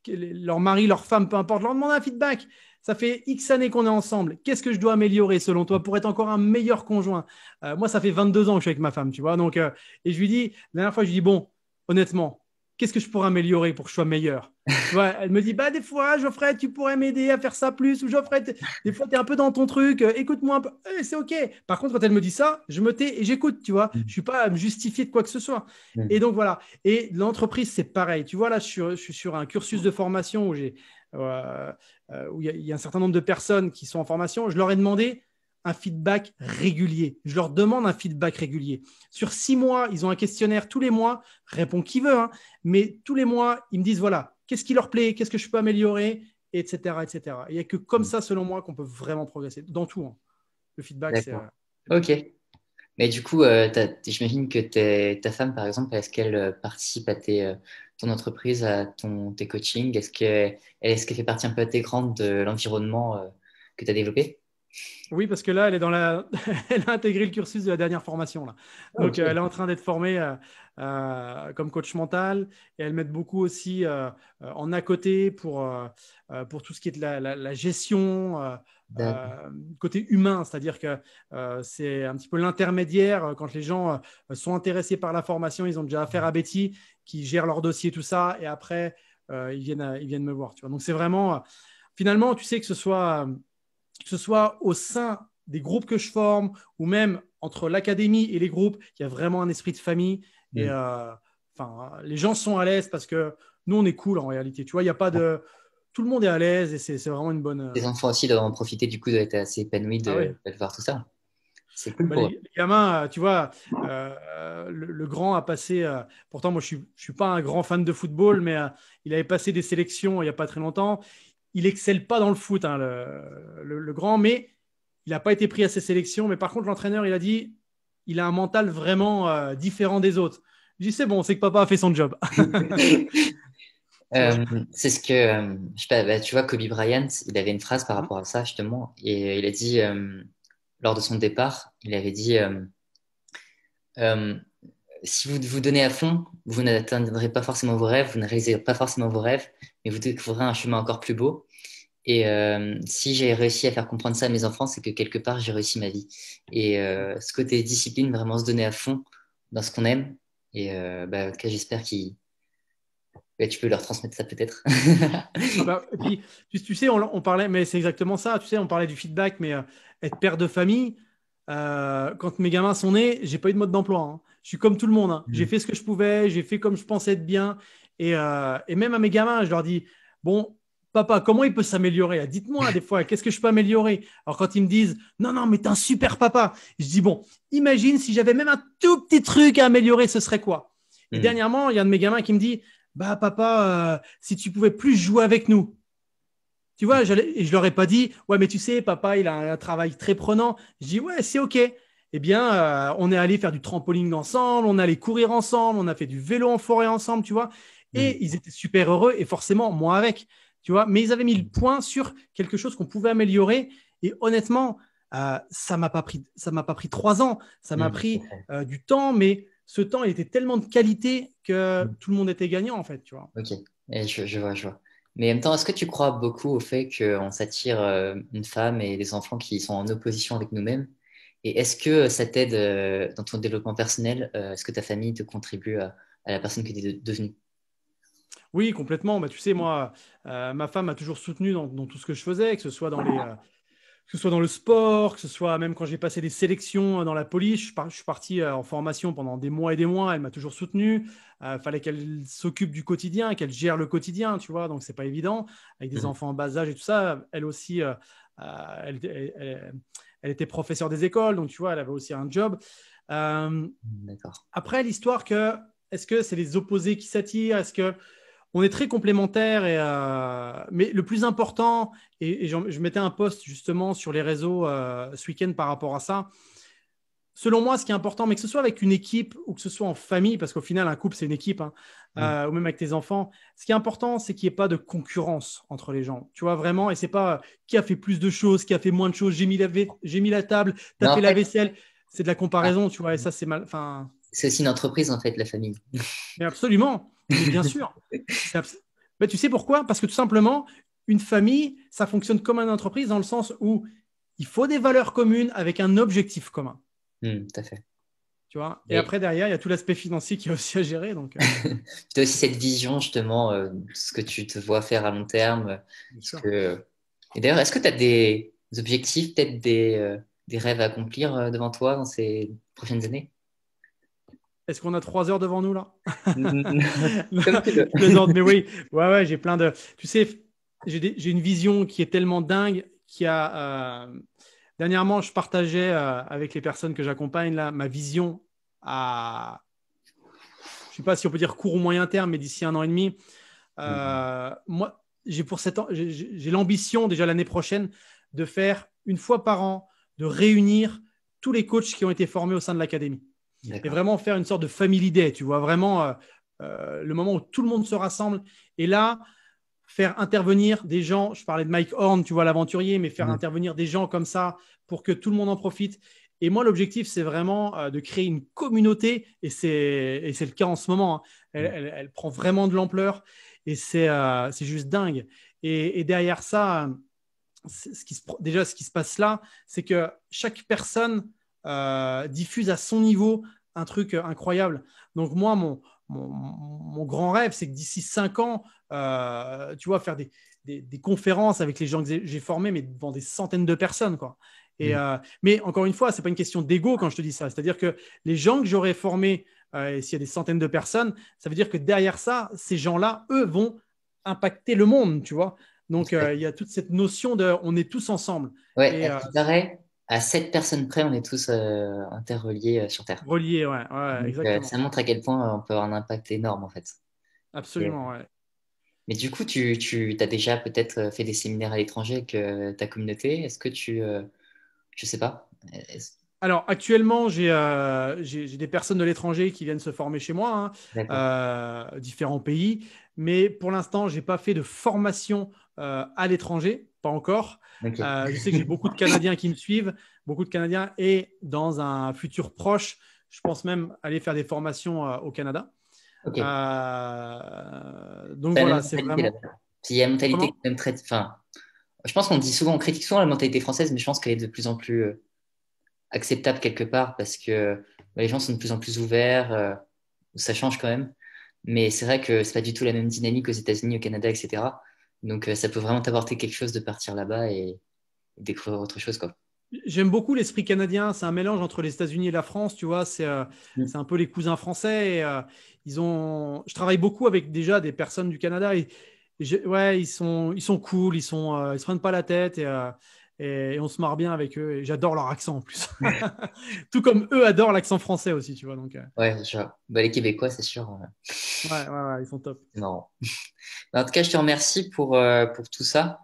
Speaker 2: leur mari, leur femme, peu importe, leur demander un feedback. Ça fait X années qu'on est ensemble. Qu'est-ce que je dois améliorer selon toi pour être encore un meilleur conjoint? Moi, ça fait 22 ans que je suis avec ma femme, tu vois. Donc, et je lui dis, la dernière fois, je lui dis, bon, honnêtement, qu'est-ce que je pourrais améliorer pour que je sois meilleur? Tu vois, elle me dit, bah, des fois, Geoffrey, tu pourrais m'aider à faire ça plus. Ou Geoffrey, des fois, tu es un peu dans ton truc, écoute-moi un peu. C'est OK. Par contre, quand elle me dit ça, je me tais et j'écoute, tu vois. Je ne suis pas à me justifier de quoi que ce soit. Et
Speaker 1: mm,
Speaker 2: donc, voilà. Et l'entreprise, c'est pareil. Tu vois, là, je suis sur un cursus de formation où il y a un certain nombre de personnes qui sont en formation. Je leur ai demandé un feedback régulier. Je leur demande un feedback régulier. Sur 6 mois, ils ont un questionnaire tous les mois. Répond qui veut, hein, mais tous les mois, ils me disent voilà, qu'est-ce qui leur plaît, qu'est-ce que je peux améliorer, etc., etc. Il n'y a que comme
Speaker 1: mm.
Speaker 2: ça, selon moi, qu'on peut vraiment progresser dans tout, hein. Le feedback,
Speaker 1: D'accord.
Speaker 2: c'est le
Speaker 1: Ok.
Speaker 2: truc.
Speaker 1: Mais du coup, j'imagine que ta femme, par exemple, est-ce qu'elle participe à ton entreprise, à tes coachings? Est-ce qu'elle fait partie un peu intégrante de l'environnement que tu as développé?
Speaker 2: Oui, parce que là, elle est elle a intégré le cursus de la dernière formation là.
Speaker 1: Ah,
Speaker 2: Donc,
Speaker 1: ok.
Speaker 2: elle est en train d'être formée comme coach mental et elle m'aide beaucoup aussi en à côté pour tout ce qui est de la gestion
Speaker 1: D'accord.
Speaker 2: côté humain, c'est-à-dire que c'est un petit peu l'intermédiaire quand les gens sont intéressés par la formation, ils ont déjà affaire à Betty qui gère leur dossier, tout ça, et après ils viennent me voir. Tu vois. Donc, c'est vraiment finalement, tu sais que ce soit au sein des groupes que je forme ou même entre l'académie et les groupes, il y a vraiment un esprit de famille. Et
Speaker 1: Mm.
Speaker 2: les gens sont à l'aise parce que nous, on est cool en réalité. Tu vois, il n'y a pas de. Tout le monde est à l'aise et c'est vraiment une bonne.
Speaker 1: Les enfants aussi doivent en profiter, du coup, d'être assez épanouis
Speaker 2: Ah ouais.
Speaker 1: de voir tout ça. C'est cool
Speaker 2: Bah,
Speaker 1: pour eux.
Speaker 2: les gamins, tu vois, le grand a passé. Pourtant, moi, je suis pas un grand fan de football, mais il avait passé des sélections il n'y a pas très longtemps. Il excelle pas dans le foot, hein, le grand, mais il n'a pas été pris à ses sélections. Mais par contre, l'entraîneur, il a dit il a un mental vraiment différent des autres. Je dis c'est bon, c'est que papa a fait son job. Tu vois.
Speaker 1: C'est ce que, je sais pas, bah, tu vois, Kobe Bryant, il avait une phrase par
Speaker 2: Mhm.
Speaker 1: rapport à ça, justement, et il a dit, lors de son départ, il avait dit, euh, si vous vous donnez à fond, vous n'atteindrez pas forcément vos rêves, vous ne réaliserez pas forcément vos rêves, mais vous découvrirez un chemin encore plus beau. Et si j'ai réussi à faire comprendre ça à mes enfants, c'est que quelque part, j'ai réussi ma vie. Et ce côté discipline, vraiment se donner à fond dans ce qu'on aime, et que j'espère que tu peux leur transmettre ça peut-être.
Speaker 2: Ah bah, et puis, tu sais, on parlait, mais c'est exactement ça. Tu sais, on parlait du feedback, mais être père de famille, quand mes gamins sont nés, j'ai pas eu de mode d'emploi, hein. Je suis comme tout le monde, hein. J'ai fait ce que je pouvais, j'ai fait comme je pensais être bien. Et même à mes gamins, je leur dis, bon, papa, comment il peut s'améliorer? Dites-moi des fois, qu'est-ce que je peux améliorer? Alors quand ils me disent, non, non, mais t'es un super papa, je dis, bon, imagine si j'avais même un tout petit truc à améliorer, ce serait quoi? Et
Speaker 1: Hmm.
Speaker 2: dernièrement, il y a un de mes gamins qui me dit, bah papa, si tu pouvais plus jouer avec nous. Tu vois, et je leur ai pas dit, ouais, mais tu sais, papa, il a un travail très prenant. Je dis, ouais, c'est OK. Eh bien, on est allé faire du trampoline ensemble, on est allé courir ensemble, on a fait du vélo en forêt ensemble, tu vois.
Speaker 1: Hmm.
Speaker 2: Et ils étaient super heureux, et forcément, moi avec, tu vois. Mais ils avaient mis le point sur quelque chose qu'on pouvait améliorer. Et honnêtement, ça m'a pas pris 3 ans, ça m'a
Speaker 1: Hmm.
Speaker 2: pris du temps, mais ce temps, il était tellement de qualité que tout le monde était gagnant, en fait, tu vois.
Speaker 1: Ok, et je vois, je vois. Mais en même temps, est-ce que tu crois beaucoup au fait qu'on s'attire une femme et des enfants qui sont en opposition avec nous-mêmes? Et est-ce que ça t'aide dans ton développement personnel? Est-ce que ta famille te contribue à la personne que tu es devenue?
Speaker 2: Oui, complètement. Bah, tu sais, moi, ma femme m'a toujours soutenu dans tout ce que je faisais, que ce soit que ce soit dans le sport, que ce soit même quand j'ai passé des sélections dans la police. Je suis parti en formation pendant des mois et des mois. Elle m'a toujours soutenu. Il fallait qu'elle s'occupe du quotidien, qu'elle gère le quotidien, tu vois. Donc, c'est pas évident. Avec des
Speaker 1: Mhm.
Speaker 2: enfants en bas âge et tout ça, elle aussi, elle elle était professeure des écoles, donc tu vois, elle avait aussi un job.
Speaker 1: D'accord.
Speaker 2: Après, l'histoire que est-ce que c'est les opposés qui s'attirent? Est-ce que on est très complémentaires mais le plus important, je mettais un post justement sur les réseaux ce week-end par rapport à ça. Selon moi, ce qui est important, mais que ce soit avec une équipe ou que ce soit en famille, parce qu'au final, un couple, c'est une équipe, hein, ou même avec tes enfants, ce qui est important, c'est qu'il n'y ait pas de concurrence entre les gens. Tu vois, vraiment, et c'est pas qui a fait plus de choses, qui a fait moins de choses, j'ai mis la table, tu as
Speaker 1: Mais
Speaker 2: fait
Speaker 1: en
Speaker 2: la
Speaker 1: fait,
Speaker 2: vaisselle. C'est de la
Speaker 1: ah,
Speaker 2: comparaison, tu vois, et ça, c'est mal. Enfin,
Speaker 1: c'est aussi une entreprise, en fait, la famille.
Speaker 2: mais absolument, mais bien sûr. Mais tu sais pourquoi? Parce que tout simplement, une famille, ça fonctionne comme une entreprise dans le sens où il faut des valeurs communes avec un objectif commun.
Speaker 1: Tout à fait.
Speaker 2: Tu vois? Et
Speaker 1: Mais
Speaker 2: après, derrière, il y a tout l'aspect financier qui est aussi à gérer. Donc,
Speaker 1: tu as aussi cette vision, justement, de ce que tu te vois faire à long terme.
Speaker 2: bien
Speaker 1: Ce
Speaker 2: sûr.
Speaker 1: que... Et d'ailleurs, est-ce que tu as des objectifs, peut-être des rêves à accomplir devant toi dans ces prochaines années?
Speaker 2: Est-ce qu'on a 3 heures devant nous là?
Speaker 1: Comme tu veux.
Speaker 2: Je plaisante, mais oui. Ouais, ouais, j'ai plein de. Tu sais, j'ai une vision qui est tellement dingue qui a. Dernièrement, je partageais avec les personnes que j'accompagne là ma vision à. Je ne sais pas si on peut dire court ou moyen terme, mais d'ici 1 an et demi. Moi, j'ai l'ambition déjà l'année prochaine de faire une fois par an, de réunir tous les coachs qui ont été formés au sein de l'académie et
Speaker 1: D'accord.
Speaker 2: vraiment faire une sorte de family day, tu vois, vraiment le moment où tout le monde se rassemble et là, faire intervenir des gens, je parlais de Mike Horn, tu vois, l'aventurier, mais faire
Speaker 1: Mhm.
Speaker 2: intervenir des gens comme ça pour que tout le monde en profite. Et moi, l'objectif, c'est vraiment de créer une communauté, et c'est le cas en ce moment, hein. Elle prend vraiment de l'ampleur, et c'est juste dingue. Et derrière ça, déjà, ce qui se passe là, c'est que chaque personne diffuse à son niveau un truc incroyable. Donc moi, mon grand rêve, c'est que d'ici 5 ans, tu vois, faire des conférences avec les gens que j'ai formés, mais devant des centaines de personnes, quoi.
Speaker 1: Mhm.
Speaker 2: Mais encore une fois, c'est pas une question d'ego quand je te dis ça. C'est-à-dire que les gens que j'aurais formés, et s'il y a des centaines de personnes, ça veut dire que derrière ça, ces gens-là, eux, vont impacter le monde, tu vois. Donc,
Speaker 1: Tout à fait.
Speaker 2: il y a toute cette notion de on est tous ensemble.
Speaker 1: Ouais,
Speaker 2: Et
Speaker 1: à ce qui paraît, à 7 personnes près, on est tous interreliés sur Terre.
Speaker 2: relié, ouais, ouais,
Speaker 1: Donc,
Speaker 2: exactement.
Speaker 1: ça montre à quel point on peut avoir un impact énorme, en fait. Et,
Speaker 2: Absolument, ouais.
Speaker 1: mais du coup, tu as déjà peut-être fait des séminaires à l'étranger avec ta communauté. Est-ce que je sais pas.
Speaker 2: Alors, actuellement, j'ai des personnes de l'étranger qui viennent se former chez moi, hein,
Speaker 1: D'accord.
Speaker 2: différents pays. Mais pour l'instant, je n'ai pas fait de formation à l'étranger, pas encore.
Speaker 1: Ok.
Speaker 2: Je sais que j'ai beaucoup de Canadiens qui me suivent, beaucoup de Canadiens. Et dans un futur proche, je pense même aller faire des formations au Canada.
Speaker 1: Ok.
Speaker 2: Donc
Speaker 1: C'est la même
Speaker 2: voilà, c'est
Speaker 1: mentalité
Speaker 2: vraiment.
Speaker 1: là-bas. Puis il y a une mentalité
Speaker 2: Comment?
Speaker 1: quand même très. Enfin, je pense qu'on dit souvent, on critique souvent la mentalité française, mais je pense qu'elle est de plus en plus acceptable quelque part parce que les gens sont de plus en plus ouverts. Ça change quand même. Mais c'est vrai que c'est pas du tout la même dynamique aux États-Unis, au Canada, etc. Donc ça peut vraiment t'apporter quelque chose de partir là-bas et découvrir autre chose, quoi.
Speaker 2: J'aime beaucoup l'esprit canadien. C'est un mélange entre les États-Unis et la France. Tu vois, c'est
Speaker 1: Mm.
Speaker 2: un peu les cousins français. Et, je travaille beaucoup avec déjà des personnes du Canada. Ouais, ils sont cool. Ils se prennent pas la tête et on se marre bien avec eux. Et j'adore leur accent en plus. Tout comme eux adorent l'accent français aussi. Tu vois, donc
Speaker 1: Ouais, c'est sûr. Bah, les Québécois, c'est sûr,
Speaker 2: ouais, ouais, ouais, ils sont top.
Speaker 1: c'est marrant. En tout cas, je te remercie pour tout ça.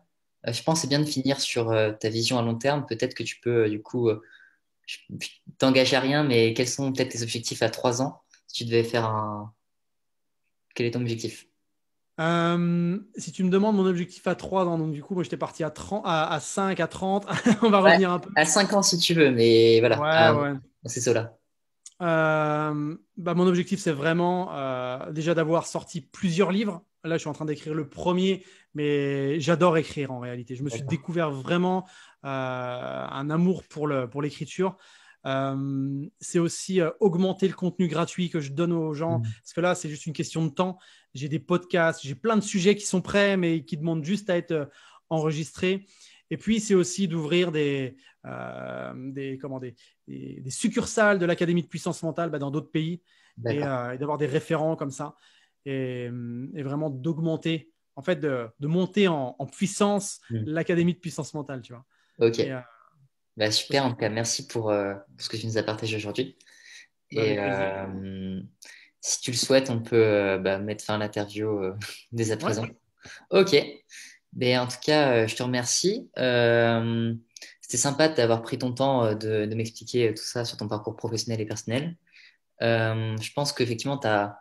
Speaker 1: Je pense que c'est bien de finir sur ta vision à long terme. Peut-être que tu peux, du coup, je t'engage à rien, mais quels sont peut-être tes objectifs à 3 ans? Si tu devais faire un... Quel est ton objectif?
Speaker 2: Si tu me demandes mon objectif à 3 ans, donc du coup, moi j'étais parti à 30, à 5, à 30. On va
Speaker 1: Ouais,
Speaker 2: revenir un peu.
Speaker 1: à 5 ans si tu veux, mais voilà,
Speaker 2: Ouais, ouais.
Speaker 1: c'est ça là.
Speaker 2: Bah, mon objectif, c'est vraiment déjà d'avoir sorti plusieurs livres. Là, je suis en train d'écrire le premier, mais j'adore écrire en réalité. Je me suis
Speaker 1: D'accord.
Speaker 2: découvert vraiment un amour pour l'écriture. C'est aussi augmenter le contenu gratuit que je donne aux gens,
Speaker 1: Mm.
Speaker 2: parce que là, c'est juste une question de temps. J'ai des podcasts, j'ai plein de sujets qui sont prêts, mais qui demandent juste à être enregistrés. Et puis, c'est aussi d'ouvrir des succursales de l'Académie de puissance mentale dans d'autres pays
Speaker 1: D'accord.
Speaker 2: et d'avoir des référents comme ça et vraiment d'augmenter, en fait, de monter en puissance
Speaker 1: Mm.
Speaker 2: l'Académie de puissance mentale, tu vois. Et,
Speaker 1: Ok. Bah, super, en tout cas, merci pour ce que tu nous as partagé aujourd'hui.
Speaker 2: Bah,
Speaker 1: Et
Speaker 2: avec plaisir.
Speaker 1: si tu le souhaites, on peut mettre fin à l'interview dès à
Speaker 2: Ouais,
Speaker 1: présent. Ok. Mais en tout cas, je te remercie. C'était sympa d'avoir pris ton temps de m'expliquer tout ça sur ton parcours professionnel et personnel. Je pense qu'effectivement, tu as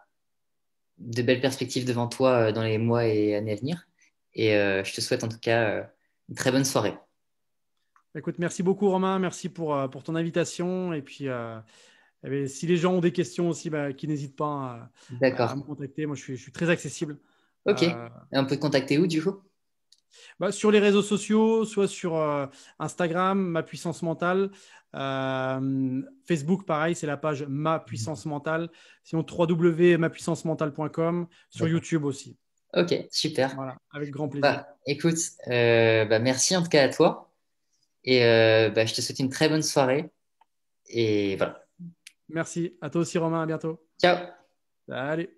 Speaker 1: de belles perspectives devant toi dans les mois et années à venir. Et je te souhaite en tout cas une très bonne soirée.
Speaker 2: écoute, merci beaucoup Romain, merci pour ton invitation. Et puis, eh bien, si les gens ont des questions aussi, bah, qu'ils n'hésitent pas à
Speaker 1: D'accord.
Speaker 2: me contacter. Moi, je suis très accessible.
Speaker 1: Ok. Et
Speaker 2: Euh,
Speaker 1: on peut te contacter où du coup?
Speaker 2: Bah, sur les réseaux sociaux, soit sur Instagram, Ma Puissance Mentale. Facebook, pareil, c'est la page Ma Puissance Mentale. Sinon, www.mapuissancementale.com. Sur
Speaker 1: D'accord.
Speaker 2: YouTube aussi.
Speaker 1: Ok, super.
Speaker 2: Voilà, avec grand plaisir.
Speaker 1: Bah, écoute, merci en tout cas à toi. Et je te souhaite une très bonne soirée. Et voilà.
Speaker 2: Merci. À toi aussi, Romain. À bientôt.
Speaker 1: Ciao.
Speaker 2: Salut.